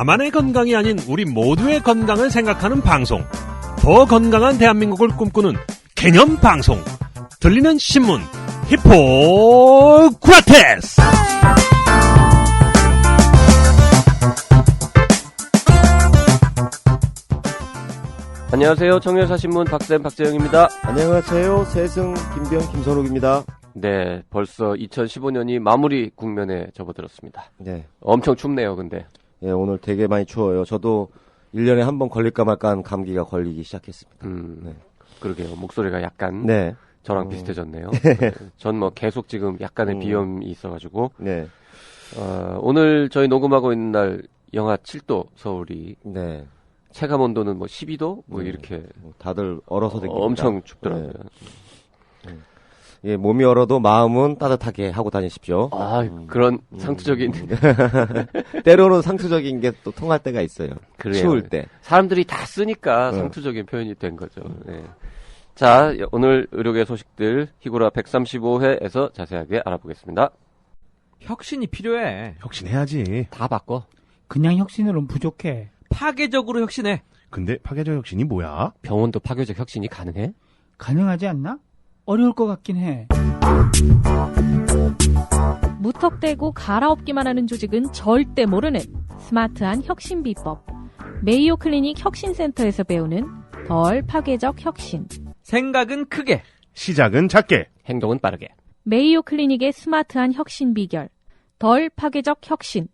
나만의 건강이 아닌 우리 모두의 건강을 생각하는 방송. 더 건강한 대한민국을 꿈꾸는 개념 방송. 들리는 신문 히포크라테스. 안녕하세요. 청년사신문 박쌤 박재영입니다. 안녕하세요. 세승 김병 김선욱입니다. 네, 벌써 2015년이 마무리 국면에 접어들었습니다. 네. 엄청 춥네요, 근데. 예, 오늘 되게 많이 추워요. 저도 1년에 한 번 걸릴까 말까 한 감기가 걸리기 시작했습니다. 네. 그러게요. 목소리가 약간 네. 저랑 비슷해졌네요. 전 뭐 계속 지금 약간의 비염이 있어가지고. 네. 오늘 저희 녹음하고 있는 날 영하 7도 서울이. 네. 체감 온도는 뭐 12도? 뭐 이렇게. 다들 얼어서 댕깁니다. 엄청 춥더라고요. 네. 예, 몸이 얼어도 마음은 따뜻하게 하고 다니십시오. 그런 상투적인. 때로는 상투적인 게 또 통할 때가 있어요. 그래요. 추울 때. 사람들이 다 쓰니까 상투적인 표현이 된 거죠. 네. 자, 오늘 의료계 소식들 히구라 135회에서 자세하게 알아보겠습니다. 혁신이 필요해. 혁신해야지. 다 바꿔. 그냥 혁신으로는 부족해. 파괴적으로 혁신해. 근데 파괴적 혁신이 뭐야? 병원도 파괴적 혁신이 가능해? 가능하지 않나? 어려울 것 같긴 해. 무턱대고 갈아엎기만 하는 조직은 절대 모르는 스마트한 혁신 비법. 메이오 클리닉 혁신센터에서 배우는 덜 파괴적 혁신. 생각은 크게. 시작은 작게. 행동은 빠르게. 메이오 클리닉의 스마트한 혁신 비결. 덜 파괴적 혁신.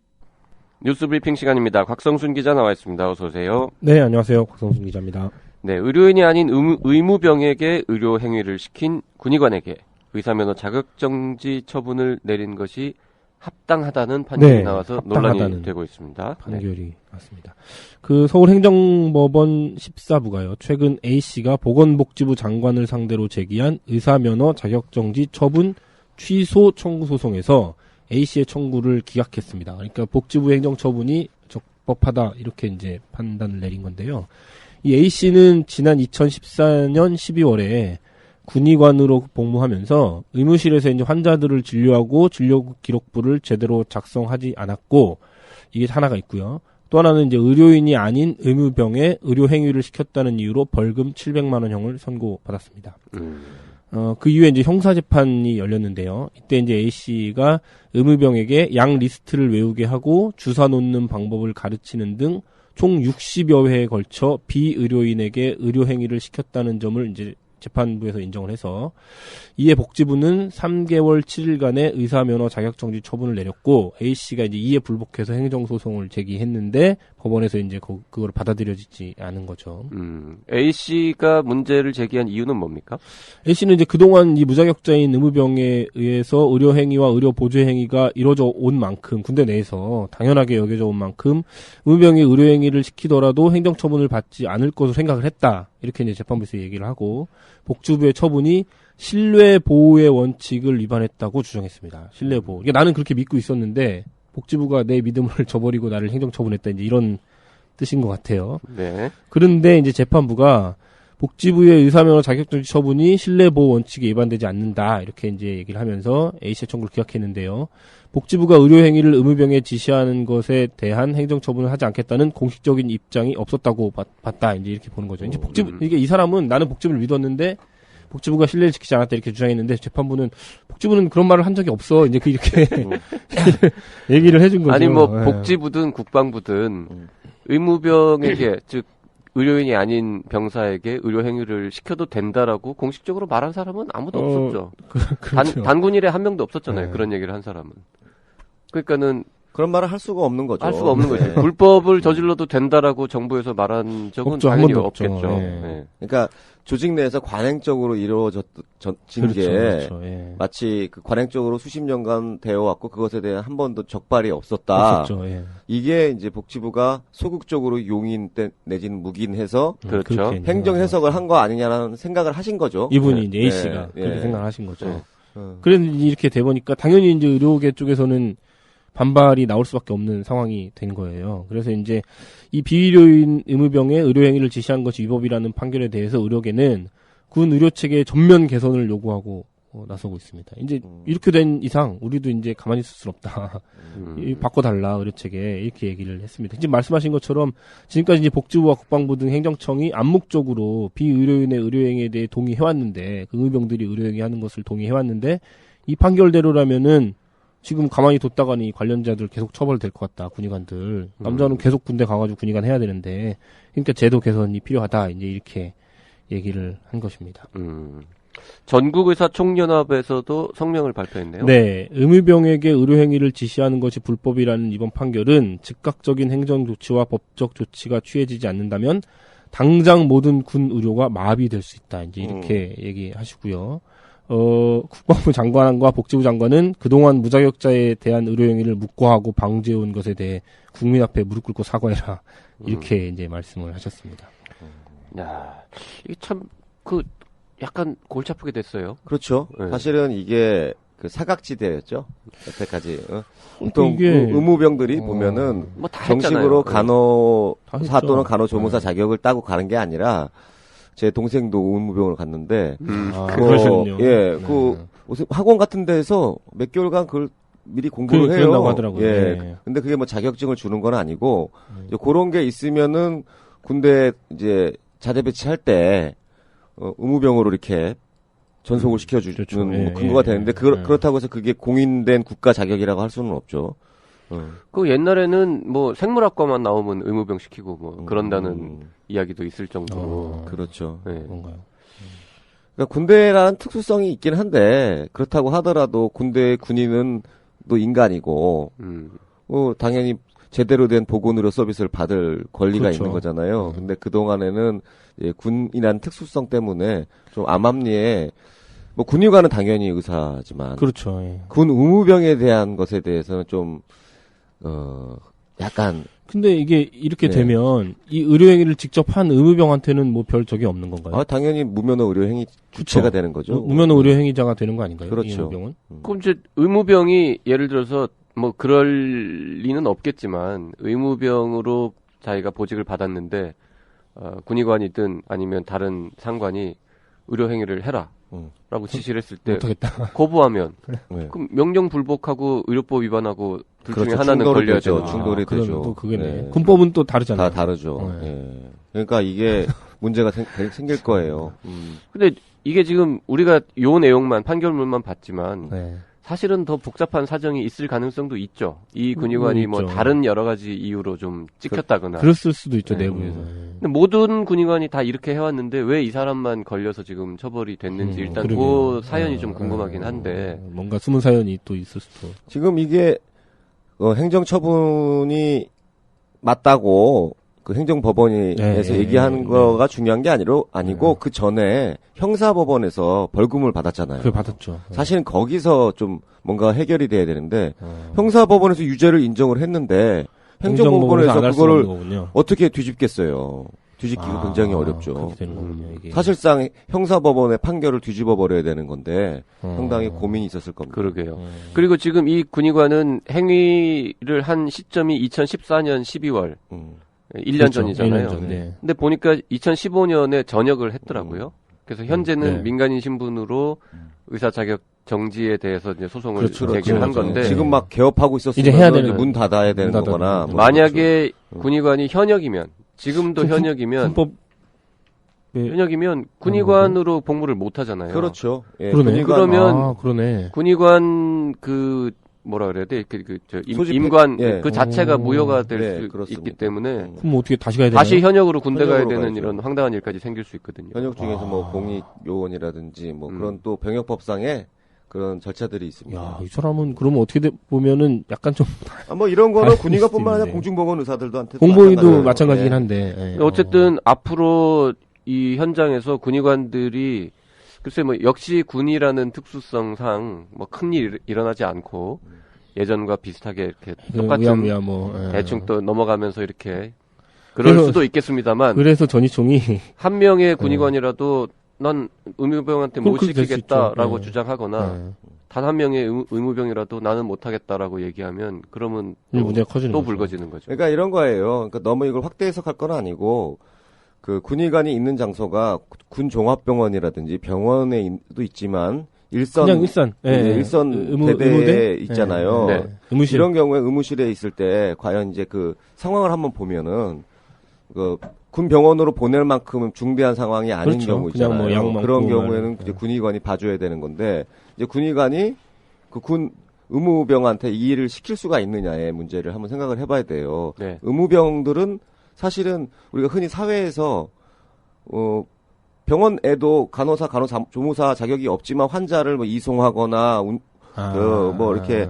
뉴스 브리핑 시간입니다. 곽성순 기자 나와 있습니다. 어서 오세요. 네, 안녕하세요. 곽성순 기자입니다. 네, 의료인이 아닌 의무병에게 의료 행위를 시킨 군의관에게 의사면허 자격정지 처분을 내린 것이 합당하다는 판결이 나와서 논란이 되고 있습니다. 판결이 났습니다. 그 서울행정법원 14부가요. 최근 A씨가 보건복지부 장관을 상대로 제기한 의사면허 자격정지 처분 취소 청구 소송에서 A씨의 청구를 기각했습니다. 그러니까 복지부 행정처분이 적법하다 이렇게 이제 판단을 내린 건데요. 이 A씨는 지난 2014년 12월에 군의관으로 복무하면서 의무실에서 이제 환자들을 진료하고 진료 기록부를 제대로 작성하지 않았고, 이게 하나가 있고요. 또 하나는 이제 의료인이 아닌 의무병에 의료 행위를 시켰다는 이유로 벌금 700만 원형을 선고받았습니다. 그 이후에 이제 형사재판이 열렸는데요. 이때 이제 A씨가 의무병에게 양 리스트를 외우게 하고 주사 놓는 방법을 가르치는 등 총 60여 회에 걸쳐 비의료인에게 의료 행위를 시켰다는 점을 이제 재판부에서 인정을 해서, 이에 복지부는 3개월 7일간의 의사면허 자격정지 처분을 내렸고, A씨가 이제 이에 불복해서 행정소송을 제기했는데 법원에서 이제 그걸 받아들여지지 않은 거죠. A씨가 문제를 제기한 이유는 뭡니까? A씨는 이제 그동안 이 무자격자인 의무병에 의해서 의료 행위와 의료 보조 행위가 이루어져 온 만큼, 군대 내에서 당연하게 여겨져 온 만큼 의무병이 의료 행위를 시키더라도 행정처분을 받지 않을 것으로 생각을 했다. 이렇게 이제 재판부에서 얘기를 하고, 복지부의 처분이 신뢰보호의 원칙을 위반했다고 주장했습니다. 신뢰보호. 그러니까 나는 그렇게 믿고 있었는데 복지부가 내 믿음을 저버리고 나를 행정처분했다. 이제 이런 뜻인 것 같아요. 네. 그런데 이제 재판부가 복지부의 의사면허 자격정지 처분이 신뢰보호 원칙에 위반되지 않는다. 이렇게 이제 얘기를 하면서 A씨의 청구를 기각했는데요. 복지부가 의료행위를 의무병에 지시하는 것에 대한 행정처분을 하지 않겠다는 공식적인 입장이 없었다고 봤다. 이제 이렇게 보는 거죠. 이제 복지부, 이게 이 사람은 나는 복지부를 믿었는데 복지부가 신뢰를 지키지 않았다 이렇게 주장했는데, 재판부는 복지부는 그런 말을 한 적이 없어. 이제 이렇게 얘기를 해준 거죠. 아니 뭐 복지부든 국방부든 의무병에게 즉 의료인이 아닌 병사에게 의료 행위를 시켜도 된다라고 공식적으로 말한 사람은 아무도 없었죠. 그렇죠. 단군일에 한 명도 없었잖아요. 네. 그런 얘기를 한 사람은. 그러니까는 그런 말을 할 수가 없는 거죠. 할 수가 없는 거죠. 불법을 저질러도 된다라고 정부에서 말한 적은 없죠. 당연히 한 번도 없죠. 없겠죠. 네. 네. 그러니까 조직 내에서 관행적으로 이루어진 게 그렇죠. 예. 마치 그 관행적으로 수십 년간 되어 왔고 그것에 대한 한 번도 적발이 없었다. 없었죠. 예. 이게 이제 복지부가 소극적으로 용인 내지는 묵인해서 그렇죠. 행정 해석을 한 거 아니냐라는 생각을 하신 거죠. 이분이 이제 A 씨가 그렇게 생각을 하신 거죠. 그래서 이렇게 돼 보니까 당연히 이제 의료계 쪽에서는 반발이 나올 수밖에 없는 상황이 된 거예요. 그래서 이제 이 비의료인 의무병에 의료행위를 지시한 것이 위법이라는 판결에 대해서 의료계는 군 의료체계의 전면 개선을 요구하고 나서고 있습니다. 이제 이렇게 된 이상 우리도 이제 가만히 있을 수는 없다. 바꿔달라 의료체계 이렇게 얘기를 했습니다. 지금 말씀하신 것처럼 지금까지 이제 복지부와 국방부 등 행정청이 암묵적으로 비의료인의 의료행위에 대해 동의해왔는데 그 의병들이 의료행위하는 것을 동의해왔는데 이 판결대로라면은 지금 가만히 뒀다가니 관련자들 계속 처벌될 것 같다. 군의관들 남자는 계속 군대 가가지고 군의관 해야 되는데 그러니까 제도 개선이 필요하다. 이제 이렇게 얘기를 한 것입니다. 전국의사총연합에서도 성명을 발표했네요. 네, 의무병에게 의료행위를 지시하는 것이 불법이라는 이번 판결은 즉각적인 행정조치와 법적 조치가 취해지지 않는다면 당장 모든 군 의료가 마비될 수 있다. 이제 이렇게 얘기하시고요. 국방부 장관과 복지부 장관은 그동안 무자격자에 대한 의료행위를 묵과하고 방지해온 것에 대해 국민 앞에 무릎 꿇고 사과해라. 이렇게 이제 말씀을 하셨습니다. 야, 이게 참, 약간 골치 아프게 됐어요. 그렇죠. 네. 사실은 이게 그 사각지대였죠. 여태까지. 보통 이게 의무병들이 보면은 뭐 다 정식으로 했잖아요. 간호사 했죠. 또는 간호조무사 자격을 따고 가는 게 아니라 제 동생도 의무병을 갔는데 그러시군요. 예, 네. 무슨 학원 같은 데서 몇 개월간 그걸 미리 공부를 해요. 그런다고 하더라고요. 예. 네. 근데 그게 뭐 자격증을 주는 건 아니고 이제 그런 게 있으면은 군대 이제 자대 배치할 때 의무병으로 이렇게 전속을 시켜주는 그렇죠. 뭐 예, 근거가 예, 되는데 예. 그렇다고 해서 그게 공인된 국가 자격이라고 할 수는 없죠. 그 옛날에는 뭐 생물학과만 나오면 의무병 시키고 뭐 그런다는 이야기도 있을 정도로. 그렇죠. 네. 뭔가요? 그러니까 군대라는 특수성이 있긴 한데 그렇다고 하더라도 군대 군인은 또 인간이고 당연히 제대로 된 보건의료 서비스를 받을 권리가 그렇죠. 있는 거잖아요. 근데 그동안에는 군이라는 특수성 때문에 좀 암암리에 뭐 군의관은 당연히 의사지만 그렇죠. 예. 군 의무병에 대한 것에 대해서는 좀 약간 근데 이게 이렇게 네. 되면 이 의료행위를 직접 한 의무병한테는 뭐 별 적이 없는 건가요? 당연히 무면허 의료 행위 주체가 그쵸. 되는 거죠. 무면허 의료행위자가 되는 거 아닌가요? 그렇죠. 이 의무병은? 그럼 이제 의무병이 예를 들어서 뭐 그럴 리는 없겠지만 의무병으로 자기가 보직을 받았는데 군의관이든 아니면 다른 상관이 의료행위를 해라 라고 지시를 했을 때 못하겠다. 거부하면 네. 그럼 명령 불복하고 의료법 위반하고 둘 중에 그렇죠. 하나는 충돌이 걸려야 되죠. 되는 충돌이 그러면 되죠. 또 그게네. 네. 군법은 또 다르잖아요. 다 다르죠. 네. 예. 그러니까 이게 문제가 생길 거예요. 근데 이게 지금 우리가 요 내용만 판결문만 봤지만 네. 사실은 더 복잡한 사정이 있을 가능성도 있죠. 이 군의관이 뭐 있죠. 다른 여러 가지 이유로 좀 찍혔다거나. 그랬을 수도 있죠, 네. 내부에서. 근데 모든 군의관이 다 이렇게 해왔는데 왜 이 사람만 걸려서 지금 처벌이 됐는지 일단 그러게요. 그 사연이 좀 궁금하긴 한데. 뭔가 숨은 사연이 또 있을 수도. 지금 이게 행정처분이 맞다고 그 행정법원에서 얘기하는 거가 중요한 게 아니고 그 전에 형사법원에서 벌금을 받았잖아요. 그걸 받았죠. 사실은 거기서 좀 뭔가 해결이 돼야 되는데 형사법원에서 유죄를 인정을 했는데 행정법원에서 안할 수 그거를 없는 거군요. 어떻게 뒤집겠어요. 뒤집기가 굉장히 어렵죠. 그렇게 되는 거군요, 이게. 사실상 형사법원의 판결을 뒤집어 버려야 되는 건데 상당히 고민이 있었을 겁니다. 그러게요. 그리고 지금 이 군의관은 행위를 한 시점이 2014년 12월. 1년 그렇죠. 전이잖아요. 1년 전, 네. 근데 보니까 2015년에 전역을 했더라고요. 그래서 현재는 네. 민간인 신분으로 의사 자격 정지에 대해서 이제 소송을 그렇죠. 제기를 한 그렇죠. 건데 지금 막 개업하고 있었으면 이제 해야 되는 문 닫아야 되는 문 닫아야 거거나 되는 뭐 만약에 군의관이 현역이면 지금도 현역이면 헌법 현역이면 군의관으로 복무를 못 하잖아요. 그렇죠. 예, 그러네. 그러면 그러네. 군의관 뭐라 그래야 돼? 소집- 임관 예. 그 자체가 무효가 될 네, 수 그렇습니다. 있기 때문에 그럼 어떻게 다시 가야 되나요? 다시 현역으로 군대 가야 현역으로 되는 가야죠. 이런 황당한 일까지 생길 수 있거든요. 현역 중에서 뭐 공익요원이라든지 뭐 그런 또 병역법상에 그런 절차들이 있습니다. 야, 이 사람은 그러면 어떻게 보면은 약간 좀 뭐 이런 거는 알 군의관뿐만 아니라 수 있는데. 공중보건 의사들도 공보위도 마찬가지긴 한데. 예. 어쨌든 앞으로 이 현장에서 군의관들이 글쎄 뭐 역시 군이라는 특수성상 뭐 큰일 일어나지 않고 예전과 비슷하게 이렇게 똑같은 의아무야 뭐. 예. 대충 또 넘어가면서 이렇게 그럴 그래서- 수도 있겠습니다만 그래서 전희총이 한 명의 군의관이라도 난 의무병한테 못 그렇게 될수 시키겠다라고 있죠. 주장하거나 예. 단 한 명의 의무병이라도 나는 못하겠다라고 얘기하면 그러면 이 문제가 커지는 또 거죠. 불거지는 거죠. 그러니까 이런 거예요. 그러니까 너무 이걸 확대 해석할 건 아니고 그 군의관이 있는 장소가 군 종합병원이라든지 병원에도 있지만 일선 그냥 일선, 일선 대대에 있잖아요. 네. 의무실. 이런 경우에 의무실에 있을 때 과연 이제 그 상황을 한번 보면은 그 군 병원으로 보낼 만큼 중대한 상황이 아닌 그렇죠. 경우 그냥 있잖아요. 뭐 약 먹고 그런 경우에는 네. 이제 군의관이 봐줘야 되는 건데 이제 군의관이 그 군 의무병한테 이 일을 시킬 수가 있느냐의 문제를 한번 생각을 해봐야 돼요. 네. 의무병들은 사실은 우리가 흔히 사회에서 병원에도 간호사, 조무사 자격이 없지만 환자를 뭐 이송하거나 뭐 이렇게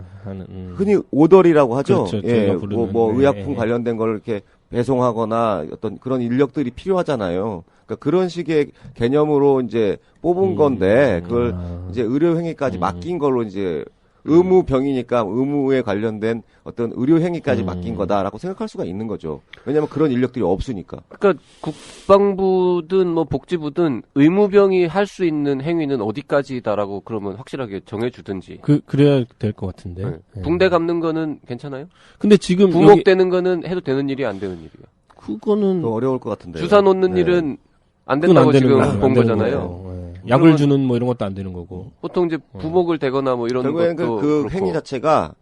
흔히 오더리라고 하죠. 그렇죠. 예, 저희가 부르는. 뭐 네, 의약품 네. 관련된 걸 이렇게 배송하거나 어떤 그런 인력들이 필요하잖아요. 그러니까 그런 식의 개념으로 이제 뽑은 건데 그걸 이제 의료 행위까지 맡긴 걸로 이제 의무병이니까 의무에 관련된 어떤 의료 행위까지 맡긴 거다라고 생각할 수가 있는 거죠. 왜냐하면 그런 인력들이 없으니까. 그러니까 국방부든 뭐 복지부든 의무병이 할 수 있는 행위는 어디까지다라고 그러면 확실하게 정해주든지. 그래야 될 것 같은데. 네. 네. 붕대 감는 거는 괜찮아요? 근데 지금 부목 되는 거는 해도 되는 일이 안 되는 일이야. 그거는 더 어려울 것 같은데. 주사 놓는 네. 일은 안 그건 된다고 안 되는 지금 거예요. 본 안 되는 거잖아요. 거예요. 네. 약을 그러면 주는 뭐 이런 것도 안 되는 거고. 보통 이제 부목을 대거나 뭐 이런 결국에는 것도 그 그렇고. 행위 자체가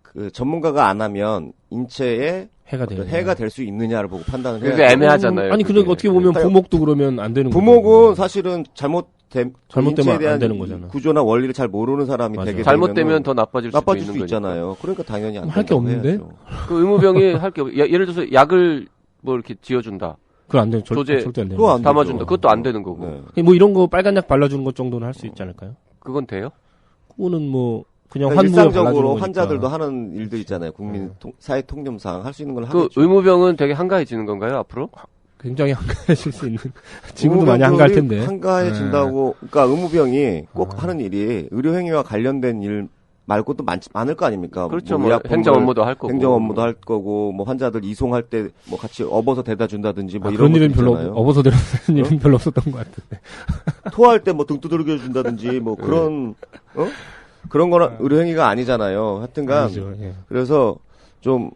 그 전문가가 안 하면 인체에 해가 되는 해가 될 수 있느냐를 보고 판단을 해야 그게 돼요. 애매하잖아요. 아니 그러니까 어떻게 보면 그러니까 부목도 그러면 안 되는 거고. 부목은 사실은 잘못되면 잘못되면 인체에 대한 안 되는 거잖아. 구조나 원리를 잘 모르는 사람이 맞아요. 되게 잘못되면 더 나빠질 수도 나빠질 있는 수 거니까. 있잖아요. 그러니까 당연히 안 할 게 된다고 없는데? 해야죠. 그 의무병이 할 게 예를 들어서 약을 뭐 이렇게 지어준다. 그건 안 되는 조제 절대 안 되는 그거 거죠. 안 담아준다. 되죠. 그것도 안 되는 거고. 네. 뭐 이런 거 빨간 약 발라주는 것 정도는 할 수 있지 않을까요? 그건 돼요? 그거는 뭐 그냥 그러니까 환부에 발라주는 일상적으로 거니까. 환자들도 하는 일들 있잖아요. 국민 사회 통념상 할 수 있는 걸 그 하겠죠. 의무병은 되게 한가해지는 건가요, 앞으로? 굉장히 한가해질 수 있는 지금도 많이 한가할 텐데. 한가해진다고 그러니까 의무병이 꼭 하는 일이 의료 행위와 관련된 일 말고도 많을 거 아닙니까? 그렇죠. 뭐 뭐 의약품을 행정 업무도 할 거고. 행정 업무도 할 거고 뭐 환자들 이송할 때 뭐 같이 업어서 대다 준다든지 뭐 그런 이런 일은 것도 별로 있잖아요. 업어서 들었는 일은 별로 없었던 것 같은데. 토할 때 뭐 등 두들겨 준다든지 뭐 그런 그런 거는 의료 행위가 아니잖아요. 하여튼간 아니죠, 예. 그래서 좀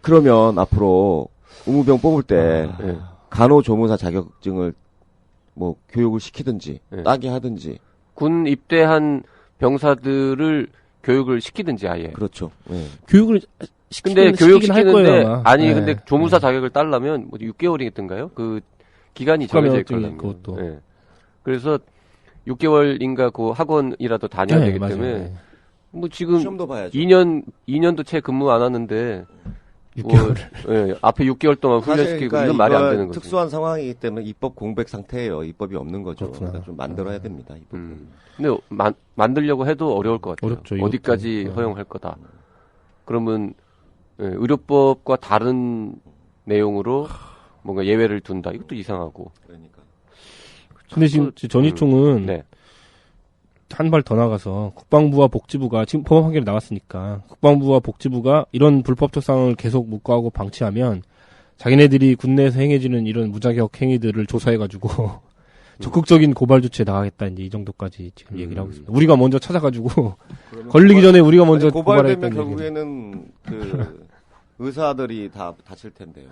그러면 앞으로 의무병 뽑을 때 예. 간호조무사 자격증을 뭐 교육을 시키든지 예. 따게 하든지 군 입대한 병사들을 교육을 시키든지 아예. 그렇죠. 예. 교육을 근데 시키긴 교육시키는데 할 거예요, 아마. 아니 예. 근데 조무사 자격을 따려면 뭐 6개월이겠던가요? 그 기간이 정해져 국가면허증이 있거든요. 그것도. 예. 그래서 6개월인가 그 학원이라도 다녀야 네, 되기 맞아요. 때문에 네. 뭐 지금 시험도 봐야죠. 2년도 채 근무 안 하는데 6개월. 예, 앞에 6개월 동안 사실 훈련시키고 그러니까 이건 말이 안 이거 되는 거죠. 특수한 상황이기 때문에 입법 공백 상태예요. 입법이 없는 거죠. 그렇구나. 그러니까 좀 만들어야 됩니다. 입법. 근데 만들려고 해도 어려울 것 같아요. 어렵죠, 이것도. 어디까지 허용할 거다. 그러면 예, 의료법과 다른 내용으로 뭔가 예외를 둔다. 이것도 이상하고. 그러니까. 근데 지금 전희총은 네. 한 발 더 나가서 국방부와 복지부가 지금 법원 판결이 나왔으니까 국방부와 복지부가 이런 불법적 상황을 계속 묵과하고 방치하면 자기네들이 군내에서 행해지는 이런 무자격 행위들을 조사해가지고 적극적인 고발 조치에 나가겠다 이제 이 정도까지 지금 얘기를 하고 있습니다. 우리가 먼저 찾아가지고 걸리기 전에 우리가 먼저 고발되면 고발했다는 얘기를 결국에는 그 의사들이 다 다칠 텐데요.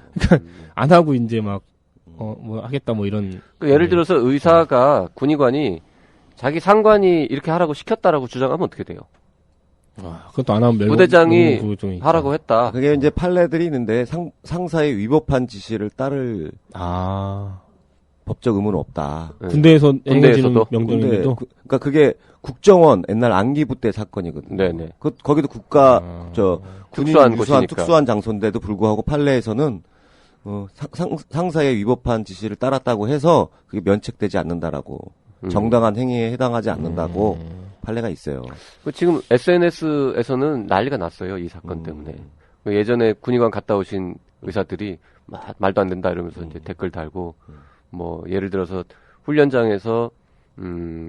안 하고 이제 막 뭐 하겠다 뭐 이런. 그 예를 들어서 의사가 군의관이 자기 상관이 이렇게 하라고 시켰다라고 주장하면 어떻게 돼요? 그것도 안 하면 부대장이 멸공부종이니까. 하라고 했다. 그게 이제 판례들이 있는데 상사의 위법한 지시를 따를 법적 의무는 없다. 네. 군대에서 행해지는 군대에서도? 명령인데도. 그러니까 그게 국정원 옛날 안기부 때 사건이거든요. 네네. 거기도 국가 특수한 군인 유수한 곳이니까. 특수한 장소인데도 불구하고 판례에서는 상사의 위법한 지시를 따랐다고 해서 그게 면책되지 않는다라고 정당한 행위에 해당하지 않는다고 판례가 있어요. 지금 SNS에서는 난리가 났어요. 이 사건 때문에. 예전에 군의관 갔다 오신 의사들이 말도 안 된다 이러면서 이제 댓글 달고 뭐 예를 들어서 훈련장에서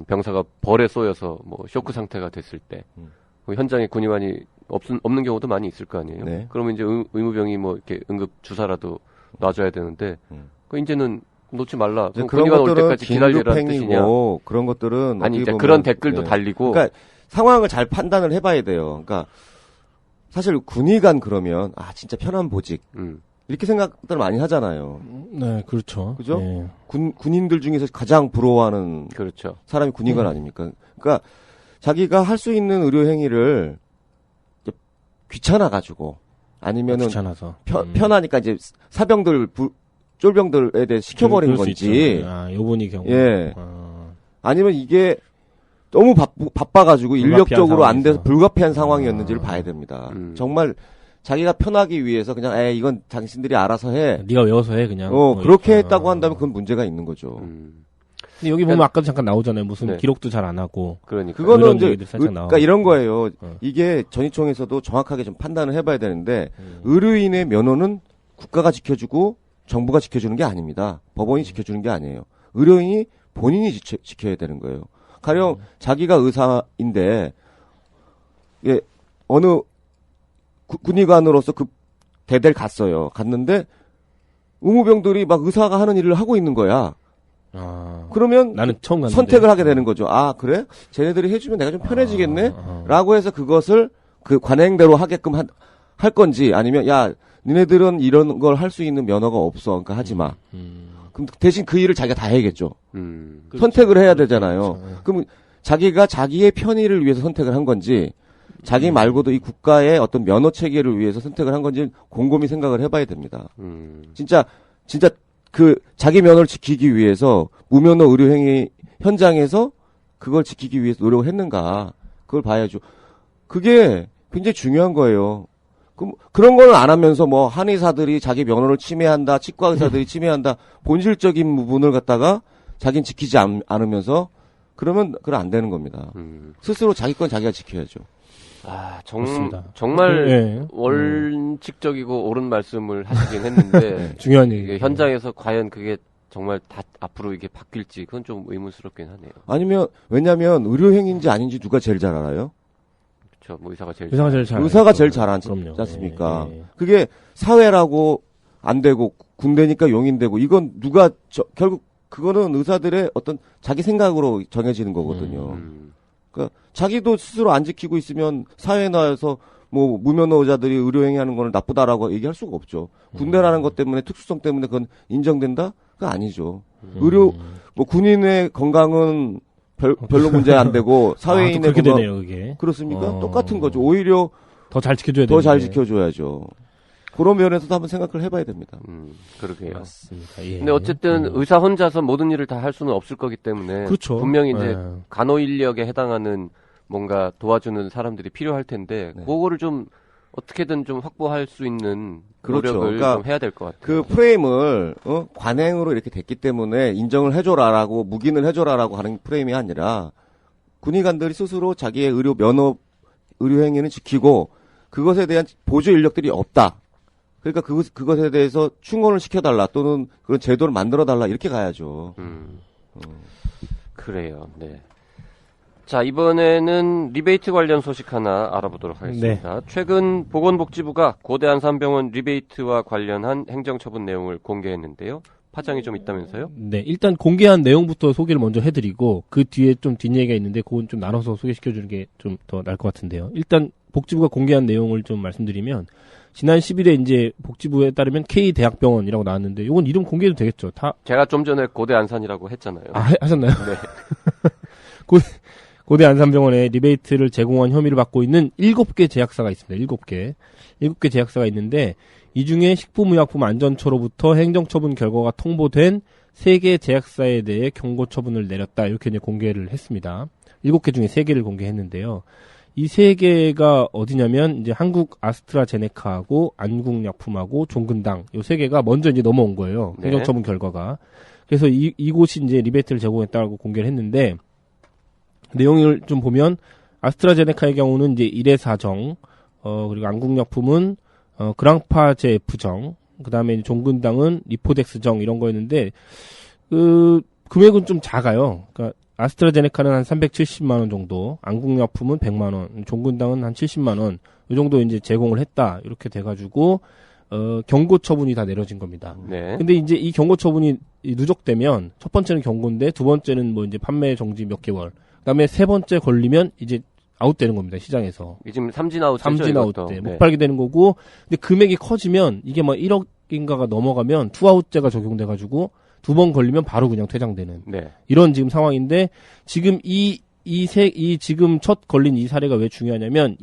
병사가 벌에 쏘여서 뭐 쇼크 상태가 됐을 때 현장에 군의관이 없는 경우도 많이 있을 거 아니에요. 네. 그러면 이제 의무병이 뭐 이렇게 응급 주사라도 놔줘야 되는데 그 이제는 놓지 말라. 그럼 그런 군의관 올 것들은 때까지 기다리라는 뜻이냐? 그런 것들은 아니 이제 어떻게 그런 보면, 댓글도 네. 달리고. 그러니까 상황을 잘 판단을 해봐야 돼요. 그러니까 사실 군의관 그러면 진짜 편한 보직. 이렇게 생각들 많이 하잖아요. 네, 그렇죠. 그죠? 예. 군인들 중에서 가장 부러워하는 그렇죠. 사람이 군의관 아닙니까? 그러니까 자기가 할 수 있는 의료 행위를 귀찮아가지고 아니면은 귀찮아서. 편하니까 이제 사병들 쫄병들에 대해 시켜버린 그럴 수 건지. 있죠. 아, 요번이 경우. 예. 아. 아니면 이게 너무 바빠가지고 인력적으로 안 돼서 상황에서. 불가피한 상황이었는지를 봐야 됩니다. 정말 자기가 편하기 위해서 그냥 이건 당신들이 알아서 해. 네가 외워서 해 그냥. 그렇게 이렇게. 했다고 한다면 그건 문제가 있는 거죠. 근데 여기 보면 아까도 잠깐 나오잖아요. 무슨 네. 기록도 잘 안 하고. 그러니까. 그거는 이런 이제 얘기들 살짝 그러니까 이런 거예요. 어. 이게 전이총에서도 정확하게 좀 판단을 해봐야 되는데 의료인의 면허는 국가가 지켜주고 정부가 지켜주는 게 아닙니다. 법원이 지켜주는 게 아니에요. 의료인이 본인이 지켜야 되는 거예요. 가령 자기가 의사인데 어느 군의관으로서 그 대대를 갔는데 의무병들이 막 의사가 하는 일을 하고 있는 거야. 아. 그러면 나는 처음 갔는데. 선택을 하게 되는 거죠. 그래? 쟤네들이 해주면 내가 좀 편해지겠네? 라고 해서 그것을 그 관행대로 하게끔 할 건지 아니면 니네들은 이런 걸 할 수 있는 면허가 없어. 그러니까 하지 마. 그럼 대신 그 일을 자기가 다 해야겠죠. 선택을 해야 되잖아요. 그렇죠. 그럼 자기가 자기의 편의를 위해서 선택을 한 건지 자기 말고도 이 국가의 어떤 면허 체계를 위해서 선택을 한 건지 곰곰이 생각을 해봐야 됩니다. 진짜 그 자기 면허를 지키기 위해서 무면허 의료행위 현장에서 그걸 지키기 위해서 노력을 했는가 그걸 봐야죠. 그게 굉장히 중요한 거예요. 그런 걸 안 하면서 한의사들이 자기 면허를 침해한다, 치과 의사들이 침해한다, 본질적인 부분을 갖다가 자기는 지키지 않으면서 그러면 그건 안 되는 겁니다. 스스로 자기 건 자기가 지켜야죠. 그렇습니다. 정말 예. 원칙적이고 옳은 말씀을 하시긴 했는데 중요한 얘기. 이게 현장에서 과연 그게 정말 다 앞으로 이게 바뀔지 그건 좀 의문스럽긴 하네요. 아니면 왜냐하면 의료행위인지 아닌지 누가 제일 잘 알아요? 그렇죠. 의사가 제일 의사가 제일 잘 알지 그럼요. 않습니까? 예. 그게 사회라고 안 되고 군대니까 용인되고 이건 결국 그거는 의사들의 어떤 자기 생각으로 정해지는 거거든요. 그러니까 자기도 스스로 안 지키고 있으면 사회에 나와서 무면허 의사들이 의료행위하는 거는 나쁘다라고 얘기할 수가 없죠. 군대라는 것 때문에 특수성 때문에 그건 인정된다? 그건 아니죠. 군인의 건강은 별로 문제 안 되고 사회인의 그렇게 건강 되네요, 그게. 그렇습니까? 똑같은 거죠. 오히려 더 잘 지켜줘야 더 잘 되는데. 지켜줘야죠. 그런 면에서도 한번 생각을 해봐야 됩니다. 그러게요. 맞습니다. 예. 근데 어쨌든 의사 혼자서 모든 일을 다 할 수는 없을 거기 때문에 그렇죠. 분명히 이제 예. 간호 인력에 해당하는 뭔가 도와주는 사람들이 필요할 텐데 그거를 좀 어떻게든 좀 확보할 수 있는 그렇죠. 노력을 그러니까 좀 해야 될 것 같아요. 그 프레임을 관행으로 이렇게 됐기 때문에 인정을 해줘라라고 묵인을 해줘라라고 하는 프레임이 아니라 군의관들이 스스로 자기의 의료 행위는 지키고 그것에 대한 보조 인력들이 없다. 그러니까 그것에 대해서 충원을 시켜달라 또는 그런 제도를 만들어달라 이렇게 가야죠. 그래요. 네. 자, 이번에는 리베이트 관련 소식 하나 알아보도록 하겠습니다. 최근 보건복지부가 고대 안산병원 리베이트와 관련한 행정처분 내용을 공개했는데요. 파장이 좀 있다면서요? 네, 일단 공개한 내용부터 소개를 먼저 해드리고 그 뒤에 좀 뒷얘기가 있는데 그건 좀 나눠서 소개시켜주는 게 좀 더 나을 것 같은데요. 일단 복지부가 공개한 내용을 좀 말씀드리면 지난 10일에 이제 복지부에 따르면 K대학병원이라고 나왔는데 이건 이름 공개해도 되겠죠? 제가 좀 전에 고대 안산이라고 했잖아요. 하셨나요? 네. 고대 안산병원에 리베이트를 제공한 혐의를 받고 있는 7개 제약사가 있습니다. 7개 제약사가 있는데 이 중에 식품의약품 안전처로부터 행정처분 결과가 통보된 3개 제약사에 대해 경고처분을 내렸다. 이렇게 이제 공개를 했습니다. 7개 중에 3개를 공개했는데요. 이 3개가 어디냐면 이제 한국 아스트라제네카하고 안국약품하고 종근당 이 3개가 먼저 이제 넘어온 거예요. 네. 행정처분 결과가. 그래서 이곳이 이제 리베이트를 제공했다고 공개를 했는데 내용을 좀 보면 아스트라제네카의 경우는 이제 1회 사정, 그리고 안국약품은 그랑파제 F정, 그 다음에 종근당은 리포덱스정 이런 거였는데 그 금액은 좀 작아요. 그러니까 아스트라제네카는 한 370만 원 정도, 안국약품은 100만 원, 종근당은 한 70만 원, 이 정도 이제 제공을 했다. 이렇게 돼가지고 경고 처분이 다 내려진 겁니다. 네. 근데 이제 이 경고 처분이 누적되면 첫 번째는 경고인데 두 번째는 뭐 이제 판매 정지 몇 개월, 그다음에 세 번째 걸리면 이제 아웃되는 겁니다. 시장에서. 지금 삼진 아웃 삼진 아웃 때 네. 못 팔게 되는 거고, 근데 금액이 커지면 이게 막 1억에 인가가 넘어가면 투아웃제가 적용돼가지고 2번 걸리면 바로 그냥 퇴장되는 네. 이런 지금 상황인데 지금 지금 첫 걸린 이 사례가 왜 중요하냐면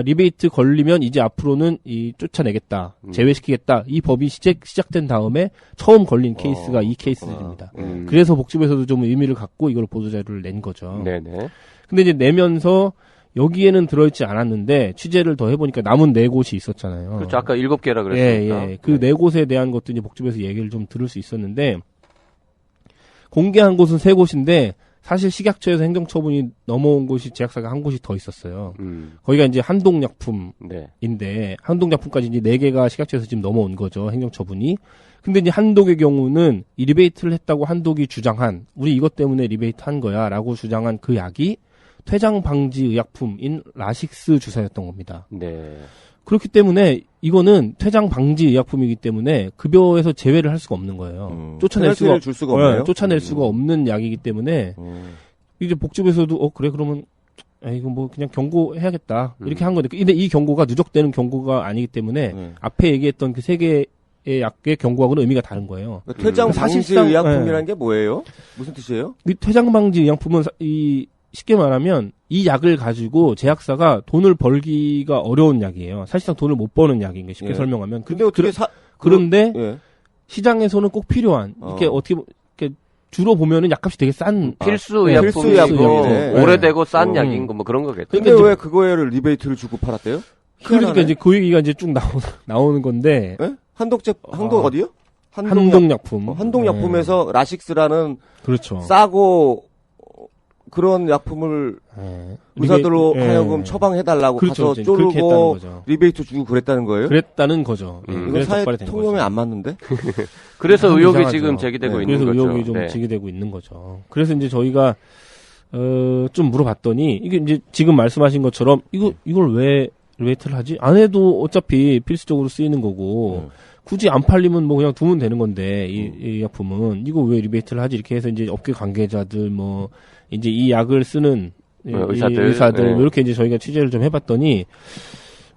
리베이트 걸리면 이제 앞으로는 쫓아내겠다, 제외시키겠다 이 법이 시작된 다음에 처음 걸린 케이스가 이 케이스들입니다. 그래서 복지부에서도 좀 의미를 갖고 이걸 보도자료를 낸 거죠. 네네. 근데 이제 내면서 여기에는 들어있지 않았는데 취재를 더 해보니까 남은 4곳이 있었잖아요. 그렇죠. 아까 7개라 그랬으니까. 예. 그 4곳에 대한 것도 이제 복지부에서 얘기를 좀 들을 수 있었는데 공개한 곳은 3곳인데 사실 식약처에서 행정처분이 넘어온 곳이 제약사가 한 곳이 더 있었어요. 거기가 이제 한독약품인데 네. 한독약품까지 이제 4개가 식약처에서 지금 넘어온 거죠. 행정처분이. 근데 이제 한독의 경우는 이 리베이트를 했다고 한독이 주장한 우리 이것 때문에 리베이트 한 거야라고 주장한 그 약이 퇴장 방지 의약품인 라식스 주사였던 겁니다. 네. 그렇기 때문에 이거는 퇴장 방지 의약품이기 때문에 급여에서 제외를 할 수가 없는 거예요. 쫓아낼 수가 없네요. 쫓아낼 수가 없는 약이기 때문에 이제 복지부에서도 그래 그러면 이거 뭐 그냥 경고해야겠다 이렇게 한 건데 근데 이 경고가 누적되는 경고가 아니기 때문에 앞에 얘기했던 그 3개의 약의 경고하고는 의미가 다른 거예요. 그러니까 퇴장 방지 의약품이라는 게 뭐예요? 무슨 뜻이에요? 이 퇴장 방지 의약품은 쉽게 말하면 이 약을 가지고 제약사가 돈을 벌기가 어려운 약이에요. 사실상 돈을 못 버는 약인 게 쉽게 설명하면. 근데 어떻게 그런데 시장에서는 꼭 필요한 이렇게 어떻게 이렇게 주로 보면은 약값이 되게 싼 필수 의약품이고 오래되고 싼 약인 거 뭐 그런 거겠죠. 근데 왜 그거에를 리베이트를 주고 팔았대요? 그러니까 이제 그 얘기가 이제 쭉 나오는 건데. 네? 한독 어디요? 한독약품. 한독약품에서 라식스라는 그렇죠. 싸고 그런 약품을 의사들로 하여금 처방해달라고 그렇죠, 가서 쪼르고 리베이트 주고 그랬다는 거예요? 그랬다는 거죠. 이거 사회 통념에 안 맞는데? 그래서 의혹이 이상하죠. 지금 제기되고 있는 그래서 거죠. 그래서 의혹이 좀 제기되고 있는 거죠. 그래서 이제 저희가 좀 물어봤더니 이게 이제 지금 말씀하신 것처럼 이걸 왜 리베이트를 하지? 안 해도 어차피 필수적으로 쓰이는 거고 굳이 안 팔리면 뭐 그냥 두면 되는 건데 이 약품은 이거 왜 리베이트를 하지? 이렇게 해서 이제 업계 관계자들 뭐 이제 이 약을 쓰는 의사들 이렇게 이제 저희가 취재를 좀 해봤더니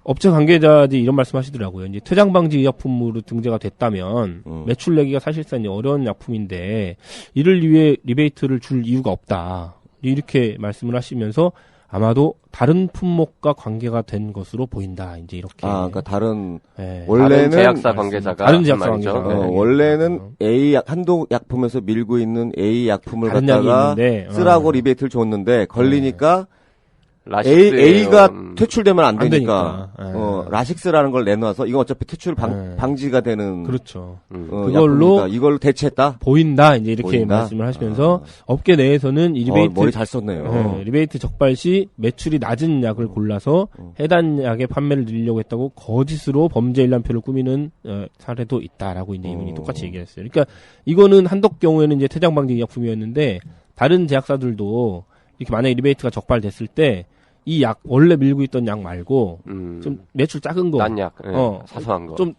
업체 관계자들이 이런 말씀하시더라고요. 이제 퇴장 방지 의약품으로 등재가 됐다면 매출 내기가 사실상 어려운 약품인데 이를 위해 리베이트를 줄 이유가 없다. 이렇게 말씀을 하시면서 아마도 다른 품목과 관계가 된 것으로 보인다. 이제 이렇게. 그러니까 다른 원래는 다른 제약사 관계자가 다른 제약사 관계자가 원래는 A 한독 약품에서 밀고 있는 A 약품을 갖다가 쓰라고 리베이트를 줬는데 걸리니까 A가 퇴출되면 안 되니까 라식스라는 걸 내놔서 이건 어차피 퇴출 방지가 되는 그렇죠. 그걸로 이걸 대체했다 보인다 이제 이렇게 말씀을 하시면서 업계 내에서는 이 리베이트 머리 잘 썼네요. 리베이트 적발 시 매출이 낮은 약을 골라서 해당 약의 판매를 늘리려고 했다고 거짓으로 범죄 일람표를 꾸미는 사례도 있다라고 이제 이분이 똑같이 얘기했어요. 그러니까 이거는 한독 경우에는 이제 퇴장 방지 약품이었는데 다른 제약사들도 이렇게 만약에 리베이트가 적발됐을 때 이 약 원래 밀고 있던 약 말고 좀 매출 작은 거, 난 약, 사소한 거, 좀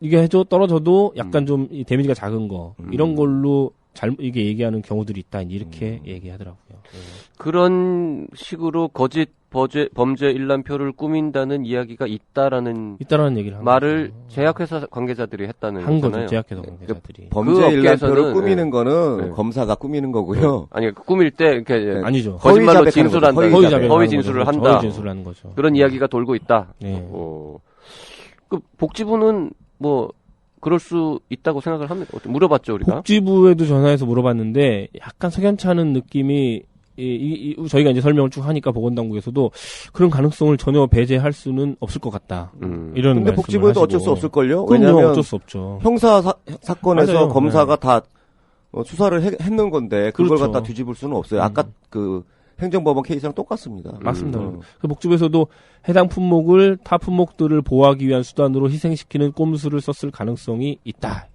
이게 떨어져도 약간 좀 데미지가 작은 거 이런 걸로 이게 얘기하는 경우들이 있다 이렇게 얘기하더라고요. 그런 식으로 거짓 범죄 일람표를 꾸민다는 이야기가 있다라는 얘기를 한 말을 거죠. 제약회사 관계자들이 했다는 한 거잖아요. 거죠. 제약회사 관계자들이. 범죄 일람표를 꾸미는 거는 검사가 꾸미는 거고요. 아니 꾸밀 때 이렇게 아니죠. 거짓말로 진술한다. 허위 진술을 한다. 허위 진술하는 거죠. 그런 이야기가 돌고 있다. 네. 그 복지부는 뭐 그럴 수 있다고 생각을 합니다. 물어봤죠 우리가. 복지부에도 전화해서 물어봤는데 약간 석연찮은 느낌이 저희가 이제 설명을 쭉 하니까 보건당국에서도 그런 가능성을 전혀 배제할 수는 없을 것 같다. 이런. 근데 복지부에도 어쩔 수 없을걸요? 왜냐면 어쩔 수 없죠. 형사 사건에서 맞아요. 검사가 다 수사를 했는 건데 그걸 그렇죠. 갖다 뒤집을 수는 없어요. 아까 그 행정법원 케이스랑 똑같습니다. 맞습니다. 그 복지부에서도 해당 품목을 타 품목들을 보호하기 위한 수단으로 희생시키는 꼼수를 썼을 가능성이